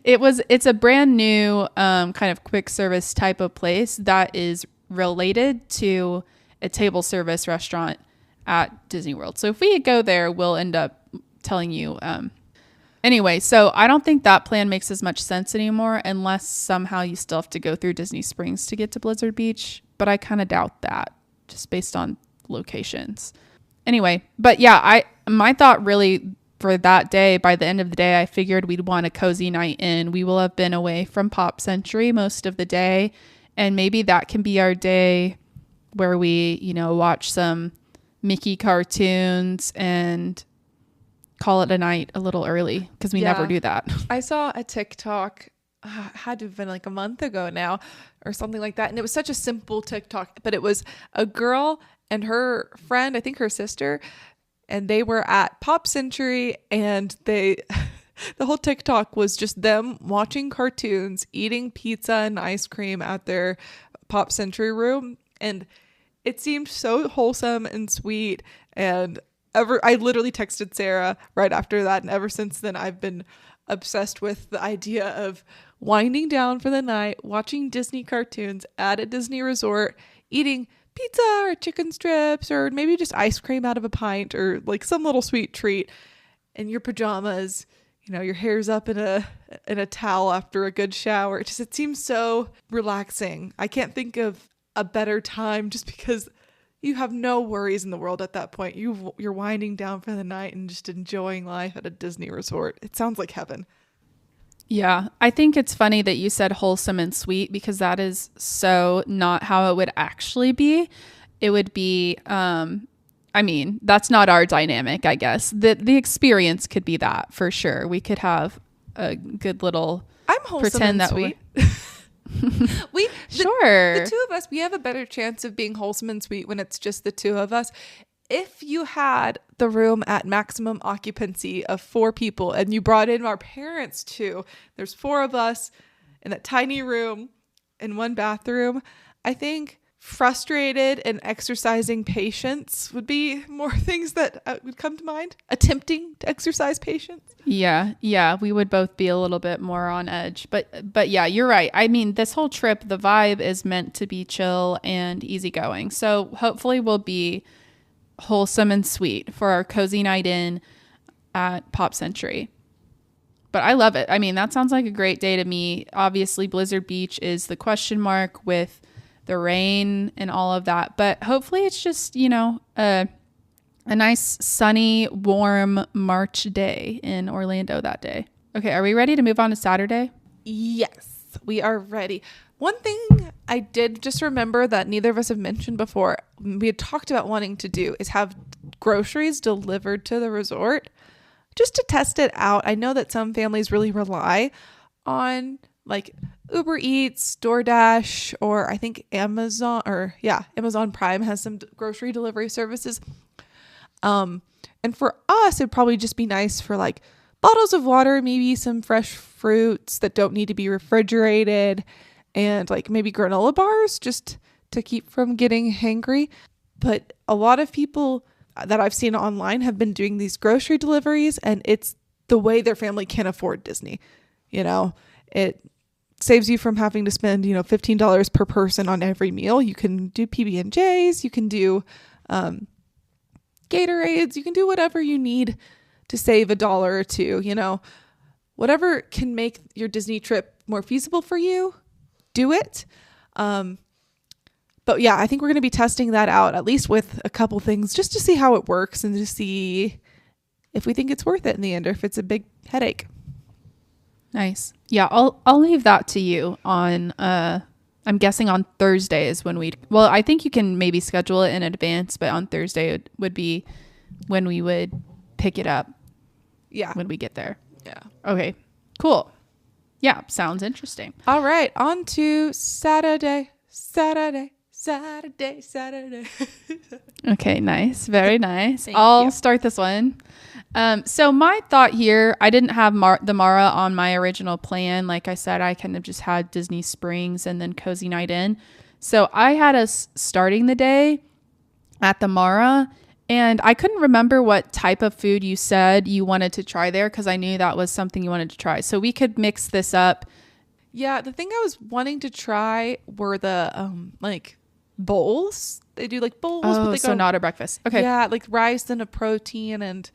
It's a brand new kind of quick service type of place that is related to a table service restaurant at Disney World. So if we go there, we'll end up telling you. Anyway, so I don't think that plan makes as much sense anymore unless somehow you still have to go through Disney Springs to get to Blizzard Beach. But I kind of doubt that just based on locations. Anyway, but yeah, my thought really for that day, by the end of the day, I figured we'd want a cozy night in. We will have been away from Pop Century most of the day. And maybe that can be our day where we, watch some Mickey cartoons and call it a night a little early, because we never do that. I saw a TikTok, had to have been like a month ago now or something like that. And it was such a simple TikTok, but it was a girl and her friend, I think her sister, and they were at Pop Century, and the whole TikTok was just them watching cartoons, eating pizza and ice cream at their Pop Century room. And it seemed so wholesome and sweet. And I literally texted Sarah right after that. And ever since then, I've been obsessed with the idea of winding down for the night, watching Disney cartoons at a Disney resort, eating pizza or chicken strips, or maybe just ice cream out of a pint, or like some little sweet treat in your pajamas, your hair's up in a towel after a good shower. It seems so relaxing. I can't think of a better time, just because you have no worries in the world at that point. You're winding down for the night and just enjoying life at a Disney resort. It sounds like heaven. Yeah, I think it's funny that you said wholesome and sweet, because that is so not how it would actually be. It would be, that's not our dynamic, I guess. The experience could be that for sure. We could have a good little I'm wholesome and sweet. The two of us, we have a better chance of being wholesome and sweet when it's just the two of us. If you had the room at maximum occupancy of 4 people and you brought in our parents too, there's 4 of us in that tiny room in one bathroom, I think frustrated and exercising patience would be more things that would come to mind. Attempting to exercise patience. Yeah, we would both be a little bit more on edge. But yeah, you're right. I mean, this whole trip, the vibe is meant to be chill and easygoing. So hopefully we'll be wholesome and sweet for our cozy night in at Pop Century. But I love it. I mean, that sounds like a great day to me. Obviously, Blizzard Beach is the question mark with the rain and all of that. But hopefully it's just, a nice, sunny, warm March day in Orlando that day. Okay, are we ready to move on to Saturday? Yes, we are ready. One thing I did just remember that neither of us have mentioned before, we had talked about wanting to do, is have groceries delivered to the resort just to test it out. I know that some families really rely on like Uber Eats, DoorDash, or I think Amazon Prime has some grocery delivery services. And for us, it'd probably just be nice for like bottles of water, maybe some fresh fruits that don't need to be refrigerated, and like maybe granola bars just to keep from getting hangry. But a lot of people that I've seen online have been doing these grocery deliveries, and it's the way their family can afford Disney. It saves you from having to spend, $15 per person on every meal. You can do PB&Js, you can do Gatorades, you can do whatever you need to save $1 or $2, whatever can make your Disney trip more feasible for you, do it. But yeah, I think we're going to be testing that out, at least with a couple things, just to see how it works and to see if we think it's worth it in the end or if it's a big headache. Nice. Yeah, I'll leave that to you on, I'm guessing on Thursday is when I think you can maybe schedule it in advance, but on Thursday it would be when we would pick it up. Yeah. When we get there. Yeah. Okay. Cool. Yeah. Sounds interesting. All right. On to Saturday. Okay. Nice. Very nice. Thank I'll you. start this one. So my thought here, I didn't have the Mara on my original plan. Like I said, I kind of just had Disney Springs and then Cozy Night In. So I had us starting the day at the Mara, and I couldn't remember what type of food you said you wanted to try there because I knew that was something you wanted to try. So we could mix this up. Yeah, the thing I was wanting to try were the like bowls. They do like bowls. Oh, with so not a breakfast. Okay. Yeah, like rice and a protein and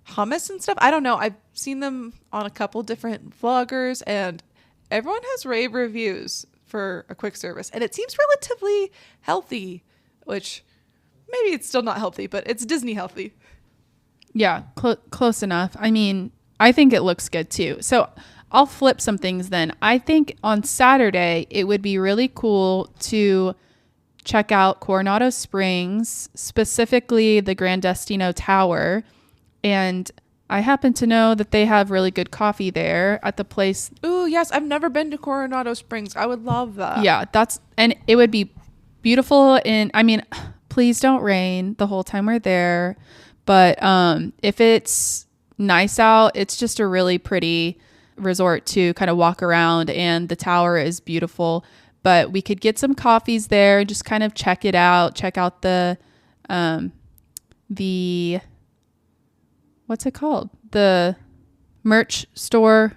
hummus and stuff. I don't know. I've seen them on a couple different vloggers, and everyone has rave reviews for a quick service, and it seems relatively healthy, which maybe it's still not healthy, but it's Disney healthy. Yeah, close enough. I mean, I think it looks good too. So I'll flip some things then. I think on Saturday, it would be really cool to check out Coronado Springs, specifically the Gran Destino Tower. And I happen to know that they have really good coffee there at the place. Ooh, yes. I've never been to Coronado Springs. I would love that. Yeah, and it would be beautiful. And I mean, please don't rain the whole time we're there. But if it's nice out, it's just a really pretty resort to kind of walk around, and the tower is beautiful. But we could get some coffees there, just kind of check it out, check out the what's it called? The merch store.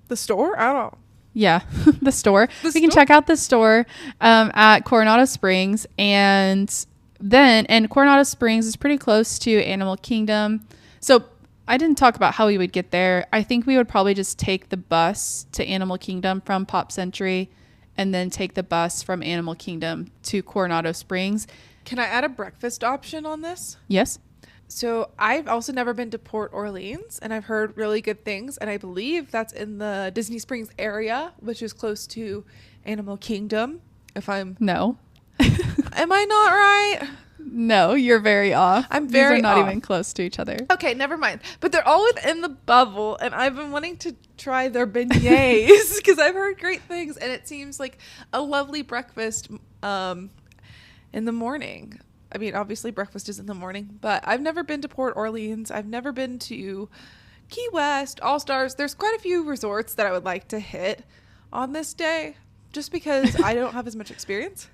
The store? I don't know. Yeah, the store. The We can store? check out the store at Coronado Springs, and Coronado Springs is pretty close to Animal Kingdom. So I didn't talk about how we would get there. I think we would probably just take the bus to Animal Kingdom from Pop Century, and then take the bus from Animal Kingdom to Coronado Springs. Can I add a breakfast option on this? Yes. So I've also never been to Port Orleans, and I've heard really good things, and I believe that's in the Disney Springs area, which is close to Animal Kingdom. No. Am I not right? No, you're very off. I'm These very are not off. even close to each other. Okay, never mind. But they're all within the bubble, and I've been wanting to try their beignets because I've heard great things, and it seems like a lovely breakfast in the morning. I mean, obviously breakfast is in the morning, but I've never been to Port Orleans. I've never been to Key West, All Stars. There's quite a few resorts that I would like to hit on this day just because I don't have as much experience?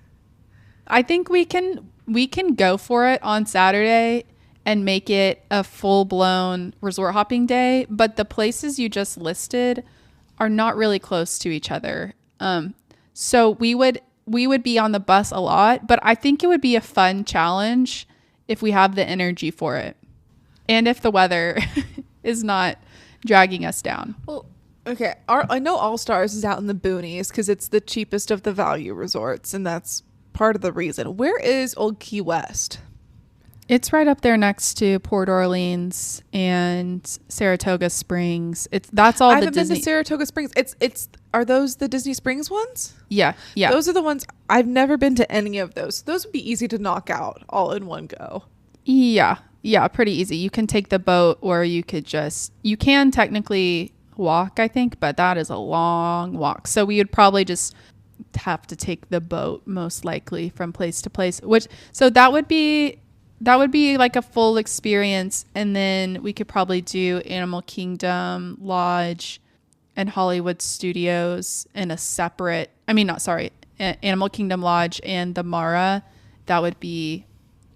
I think we can go for it on Saturday and make it a full-blown resort hopping day, but the places you just listed are not really close to each other. So we would be on the bus a lot, but I think it would be a fun challenge if we have the energy for it. And if the weather is not dragging us down. Well, okay. I know All Stars is out in the boonies because it's the cheapest of the value resorts, and that's part of the reason. Where is Old Key West? It's right up there next to Port Orleans and Saratoga Springs. That's all I the haven't Disney. been to Saratoga Springs. Are those the Disney Springs ones? Yeah. Those are the ones. I've never been to any of those. Those would be easy to knock out all in one go. Yeah, pretty easy. You can take the boat, or you can technically walk, I think, but that is a long walk. So we would probably just have to take the boat most likely from place to place, so that would be like a full experience. And then we could probably do Animal Kingdom Lodge and Hollywood Studios in a separate, Animal Kingdom Lodge and the Mara. That would be,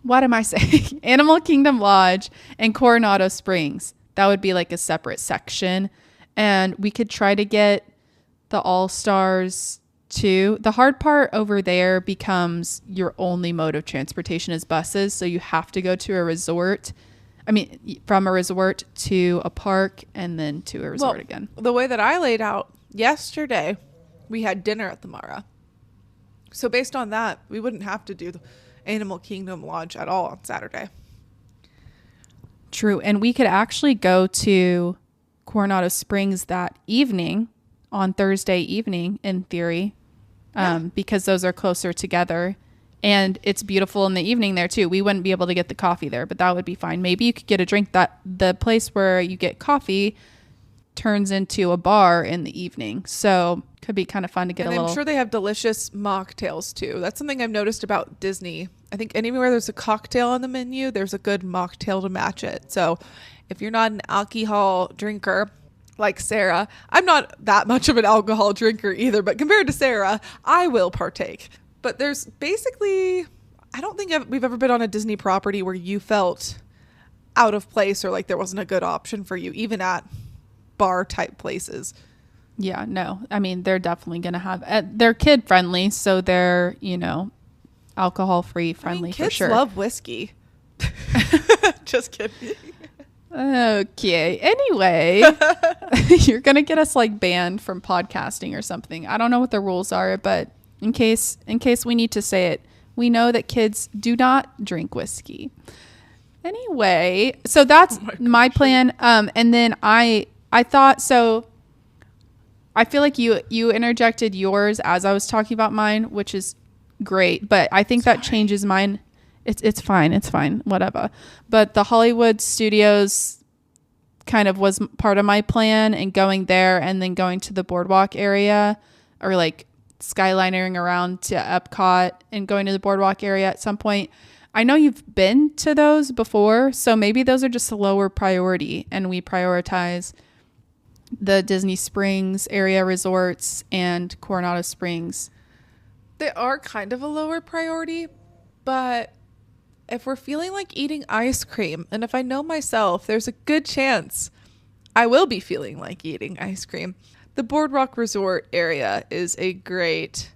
what am I saying? Animal Kingdom Lodge and Coronado Springs. That would be like a separate section. And we could try to get the All Stars too. The hard part over there becomes your only mode of transportation is buses. So you have to go to a resort. From a resort to a park and then to a resort again. The way that I laid out yesterday, we had dinner at the Mara. So based on that, we wouldn't have to do the Animal Kingdom Lodge at all on Saturday. True. And we could actually go to Coronado Springs that evening on Thursday evening, in theory, because those are closer together. And it's beautiful in the evening there too. We wouldn't be able to get the coffee there, but that would be fine. Maybe you could get a drink. That the place where you get coffee turns into a bar in the evening. So could be kind of fun to get I'm sure they have delicious mocktails too. That's something I've noticed about Disney. I think anywhere there's a cocktail on the menu, there's a good mocktail to match it. So if you're not an alcohol drinker like Sarah, I'm not that much of an alcohol drinker either, but compared to Sarah, I will partake. But there's basically, I don't think we've ever been on a Disney property where you felt out of place or like there wasn't a good option for you, even at bar type places. Yeah, no. They're definitely going to have, they're kid friendly. So they're, alcohol free friendly for sure. Kids love whiskey. Just kidding. Okay. Anyway, you're going to get us like banned from podcasting or something. I don't know what the rules are, but in case we need to say it, we know that kids do not drink whiskey. Anyway, so that's my plan. And then I thought, so I feel like you interjected yours as I was talking about mine, which is great, but I think that changes mine. It's fine, whatever. But the Hollywood Studios kind of was part of my plan, and going there and then going to the boardwalk area, or like skylining around to Epcot and going to the boardwalk area at some point. I know you've been to those before, so maybe those are just a lower priority, and we prioritize the Disney Springs area resorts and Coronado Springs. They are kind of a lower priority, but if we're feeling like eating ice cream, and if I know myself, there's a good chance I will be feeling like eating ice cream. The Boardwalk Resort area is a great,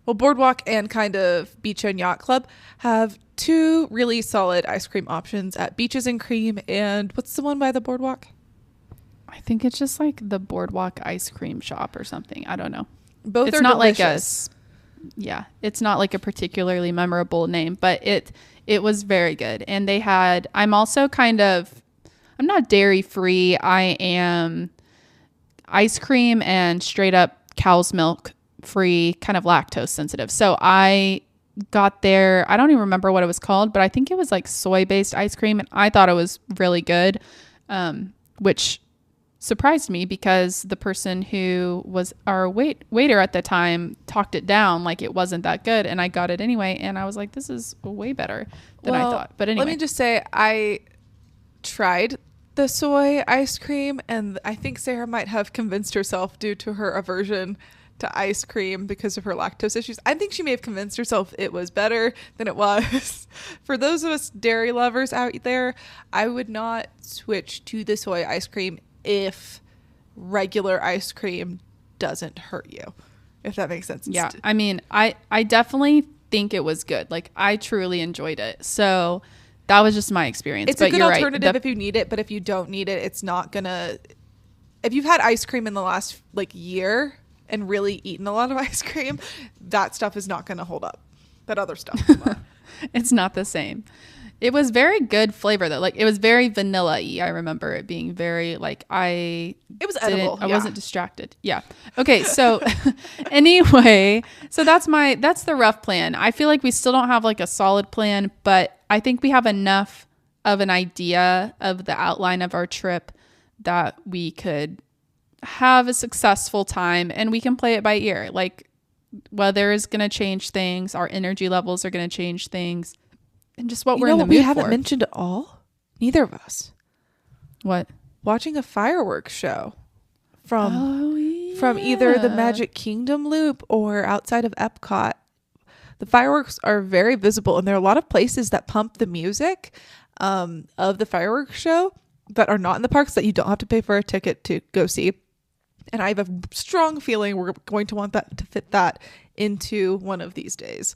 Boardwalk and kind of Beach and Yacht Club have two really solid ice cream options at Beaches and Cream, and what's the one by the Boardwalk? I think it's just like the Boardwalk Ice Cream Shop or something. I don't know. Both it's are not delicious. It's not like a particularly memorable name, but it was very good. And they had, I'm not dairy free. I am ice cream and straight up cow's milk free, kind of lactose sensitive. So I got there, I don't even remember what it was called, but I think it was like soy based ice cream, and I thought it was really good, which surprised me because the person who was our waiter at the time talked it down like it wasn't that good, and I got it anyway, and I was like, this is way better than I thought. But anyway, let me just say, I tried the soy ice cream, and I think Sarah might have convinced herself, due to her aversion to ice cream because of her lactose issues. I think she may have convinced herself it was better than it was. For those of us dairy lovers out there, I would not switch to the soy ice cream if regular ice cream doesn't hurt you, if that makes sense. Yeah. I mean, I definitely think it was good. Like, I truly enjoyed it. So that was just my experience. It's a good alternative if you need it, but if you don't need it, it's not gonna. If you've had ice cream in the last like year and really eaten a lot of ice cream, that stuff is not gonna hold up. That other stuff. It's not the same. It was very good flavor though. Like, it was very vanilla-y. I remember it being very like it was edible. I wasn't distracted. Yeah. Okay. So anyway, so that's the rough plan. I feel like we still don't have like a solid plan, but I think we have enough of an idea of the outline of our trip that we could have a successful time, and we can play it by ear. Like, weather is going to change things. Our energy levels are going to change things. And just what we're in the mood for. We haven't mentioned at all? Neither of us. What? Watching a fireworks show from either the Magic Kingdom loop or outside of Epcot. The fireworks are very visible, and there are a lot of places that pump the music of the fireworks show that are not in the parks that you don't have to pay for a ticket to go see. And I have a strong feeling we're going to want that to fit that into one of these days.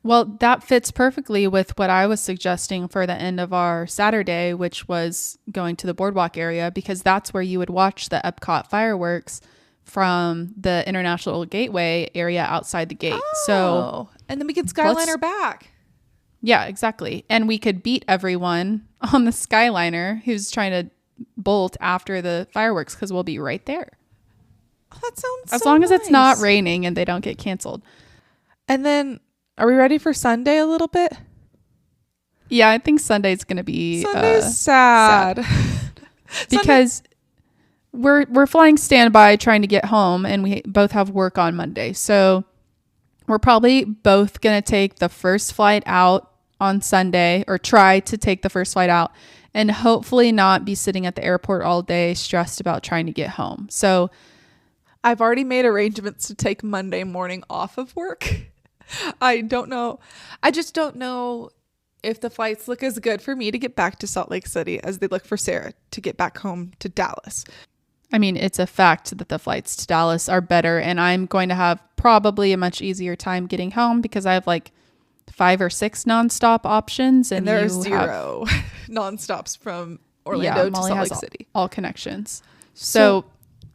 Well, that fits perfectly with what I was suggesting for the end of our Saturday, which was going to the boardwalk area, because that's where you would watch the Epcot fireworks from the International Gateway area outside the gate. So, and then we could Skyliner back. Yeah, exactly. And we could beat everyone on the Skyliner who's trying to bolt after the fireworks, because we'll be right there. Oh, that sounds as long as it's not raining and they don't get canceled. And then, are we ready for Sunday a little bit? Yeah, I think Sunday's going to be sad. Because we're flying standby trying to get home, and we both have work on Monday. So we're probably both going to take the first flight out on Sunday, or try to take the first flight out, and hopefully not be sitting at the airport all day stressed about trying to get home. So I've already made arrangements to take Monday morning off of work. I don't know. I just don't know if the flights look as good for me to get back to Salt Lake City as they look for Sarah to get back home to Dallas. I mean, it's a fact that the flights to Dallas are better, and I'm going to have probably a much easier time getting home because I have like 5 or 6 nonstop options, and there are 0 nonstops from Orlando to Salt Lake City. All connections. So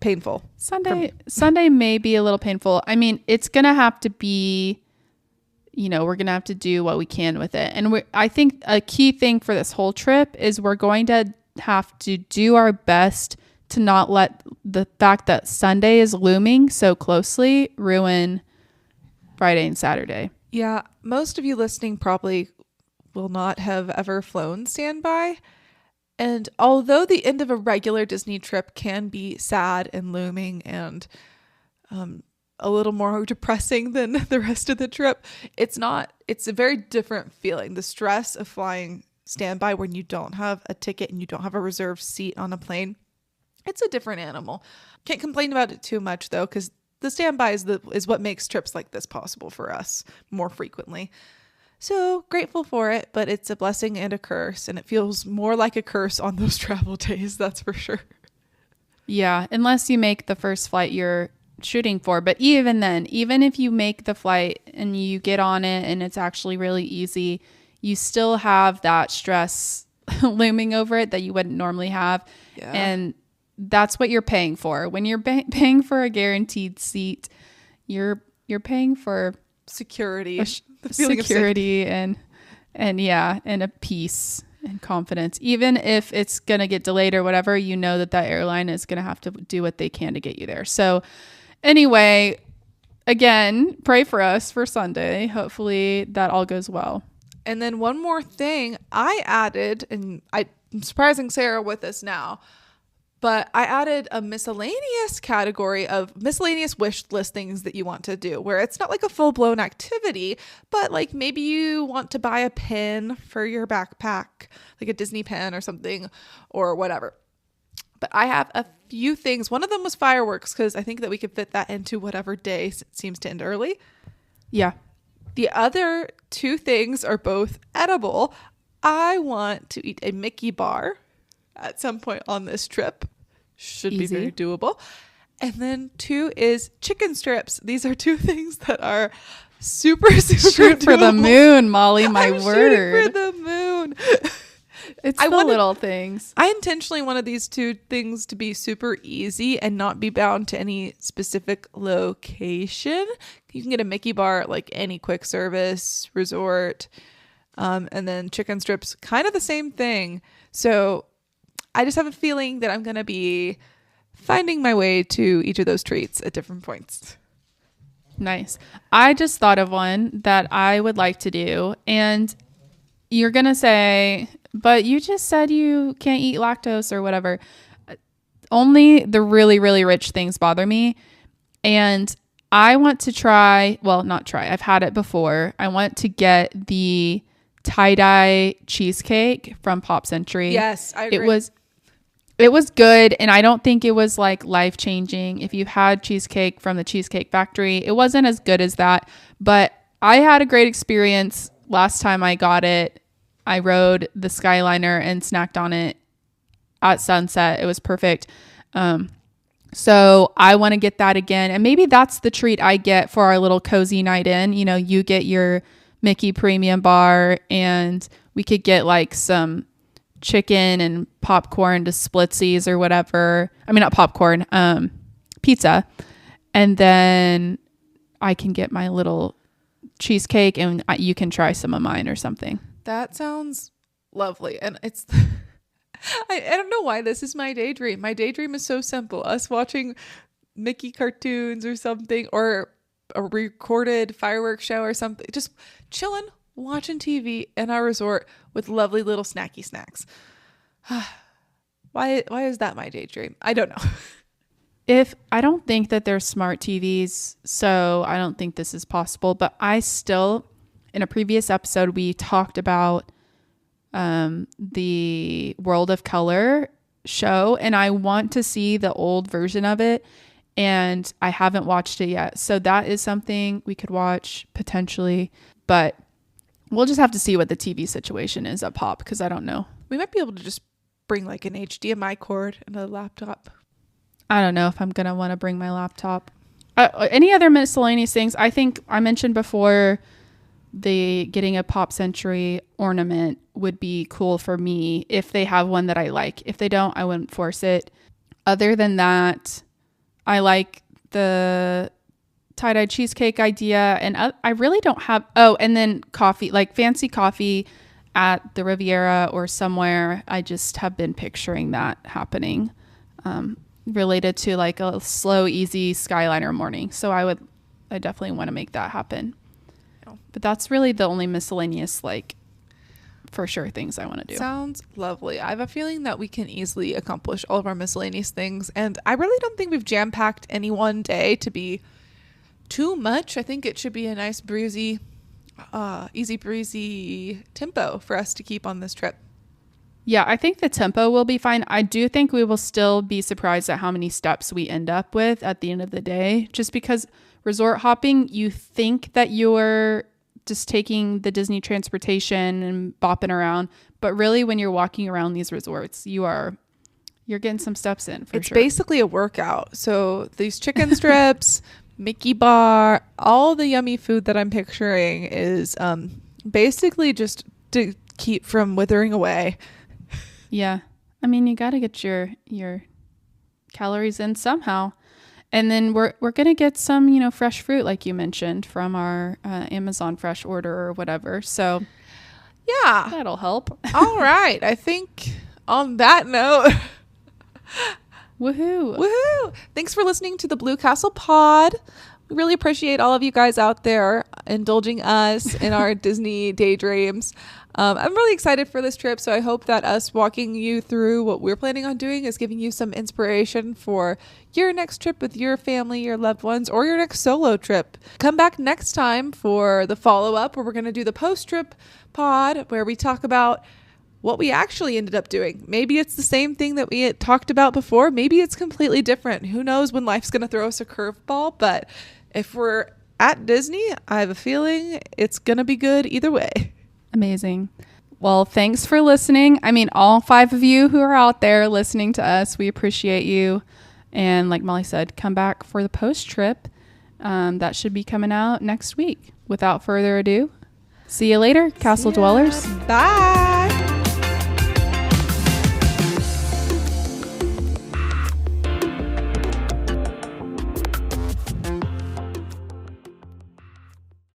painful. Sunday may be a little painful. I mean, it's going to have to be, we're going to have to do what we can with it. And I think a key thing for this whole trip is we're going to have to do our best to not let the fact that Sunday is looming so closely ruin Friday and Saturday. Yeah, most of you listening probably will not have ever flown standby. And although the end of a regular Disney trip can be sad and looming and a little more depressing than the rest of the trip, it's a very different feeling. The stress of flying standby when you don't have a ticket and you don't have a reserved seat on a plane, it's a different animal. Can't complain about it too much though, because the standby is what makes trips like this possible for us more frequently. So grateful for it, but it's a blessing and a curse, and it feels more like a curse on those travel days, that's for sure. Yeah, unless you make the first flight you're shooting for. But even then, even if you make the flight and you get on it and it's actually really easy, you still have that stress looming over it that you wouldn't normally have. Yeah. And that's what you're paying for. When you're paying for a guaranteed seat, you're paying for security, security and a peace and confidence. Even if it's going to get delayed or whatever, that airline is going to have to do what they can to get you there. So anyway, again, pray for us for Sunday. Hopefully that all goes well. And then one more thing I added, and I'm surprising Sarah with us now, but I added a miscellaneous category of miscellaneous wish list things that you want to do, where it's not like a full-blown activity, but like maybe you want to buy a pen for your backpack, like a Disney pen or something or whatever. But I have a few things. One of them was fireworks because I think that we could fit that into whatever day seems to end early. Yeah. The other two things are both edible. I want to eat a Mickey bar at some point on this trip. Should be very doable. And then 2 is chicken strips. These are 2 things that are super Shoot for the moon, Molly, my I'm word. shooting for the moon. It's the little things. I intentionally wanted these 2 things to be super easy and not be bound to any specific location. You can get a Mickey bar at like any quick service resort. And then chicken strips, kind of the same thing. So I just have a feeling that I'm going to be finding my way to each of those treats at different points. Nice. I just thought of one that I would like to do. And you're going to say, but you just said you can't eat lactose or whatever. Only the really, really rich things bother me. And I want to try, well, not try. I've had it before. I want to get the tie-dye cheesecake from Pop Century. Yes, I agree. It was good, and I don't think it was like life-changing. If you've had cheesecake from the Cheesecake Factory, it wasn't as good as that, but I had a great experience last time I got it. I rode the Skyliner and snacked on it at sunset. It was perfect. So I want to get that again, and maybe that's the treat I get for our little cozy night in. You know, you get your Mickey Premium Bar, and we could get like some chicken and popcorn to splitsies or whatever. I mean, not popcorn, pizza. And then I can get my little cheesecake and you can try some of mine or something. That sounds lovely. And it's, I don't know why this is my daydream. My daydream is so simple. Us watching Mickey cartoons or something, or a recorded fireworks show or something. Just chilling, watching TV in our resort with lovely little snacky snacks. Why is that my daydream? I don't know. I don't think that they're smart TVs, so I don't think this is possible, but I still, in a previous episode, we talked about the World of Color show, and I want to see the old version of it, and I haven't watched it yet. So that is something we could watch potentially, but we'll just have to see what the TV situation is at Pop, because I don't know. We might be able to just bring like an HDMI cord and a laptop. I don't know if I'm going to want to bring my laptop. Any other miscellaneous things? I think I mentioned before the getting a Pop Century ornament would be cool for me if they have one that I like. If they don't, I wouldn't force it. Other than that, I like the tie-dye cheesecake idea, and I really don't have, and then coffee, like fancy coffee at the Riviera or somewhere. I just have been picturing that happening, related to like a slow, easy Skyliner morning. So I definitely want to make that happen. But that's really the only miscellaneous, like, for sure things I want to do. Sounds lovely. I have a feeling that we can easily accomplish all of our miscellaneous things, and I really don't think we've jam-packed any one day to be too much. I think it should be a nice breezy, easy breezy tempo for us to keep on this trip. Yeah, I think the tempo will be fine. I do think we will still be surprised at how many steps we end up with at the end of the day, just because resort hopping, you think that you're just taking the Disney transportation and bopping around, but really when you're walking around these resorts, you're getting some steps in for sure. It's basically a workout. So these chicken strips, Mickey bar, all the yummy food that I'm picturing is basically just to keep from withering away. Yeah. I mean, you got to get your calories in somehow. And then we're going to get some, fresh fruit, like you mentioned, from our Amazon Fresh order or whatever. So yeah, that'll help. All right. I think on that note, Woohoo. Thanks for listening to the Blue Castle Pod. We really appreciate all of you guys out there indulging us in our Disney daydreams. I'm really excited for this trip, so I hope that us walking you through what we're planning on doing is giving you some inspiration for your next trip with your family, your loved ones, or your next solo trip. Come back next time for the follow-up, where we're going to do the post-trip pod, where we talk about what we actually ended up doing. Maybe it's the same thing that we had talked about before. Maybe it's completely different. Who knows when life's going to throw us a curveball? But if we're at Disney, I have a feeling it's going to be good either way. Amazing. Well, thanks for listening. I mean, all 5 of you who are out there listening to us, we appreciate you. And like Molly said, come back for the post trip. That should be coming out next week. Without further ado, see you later, Castle Dwellers. Bye.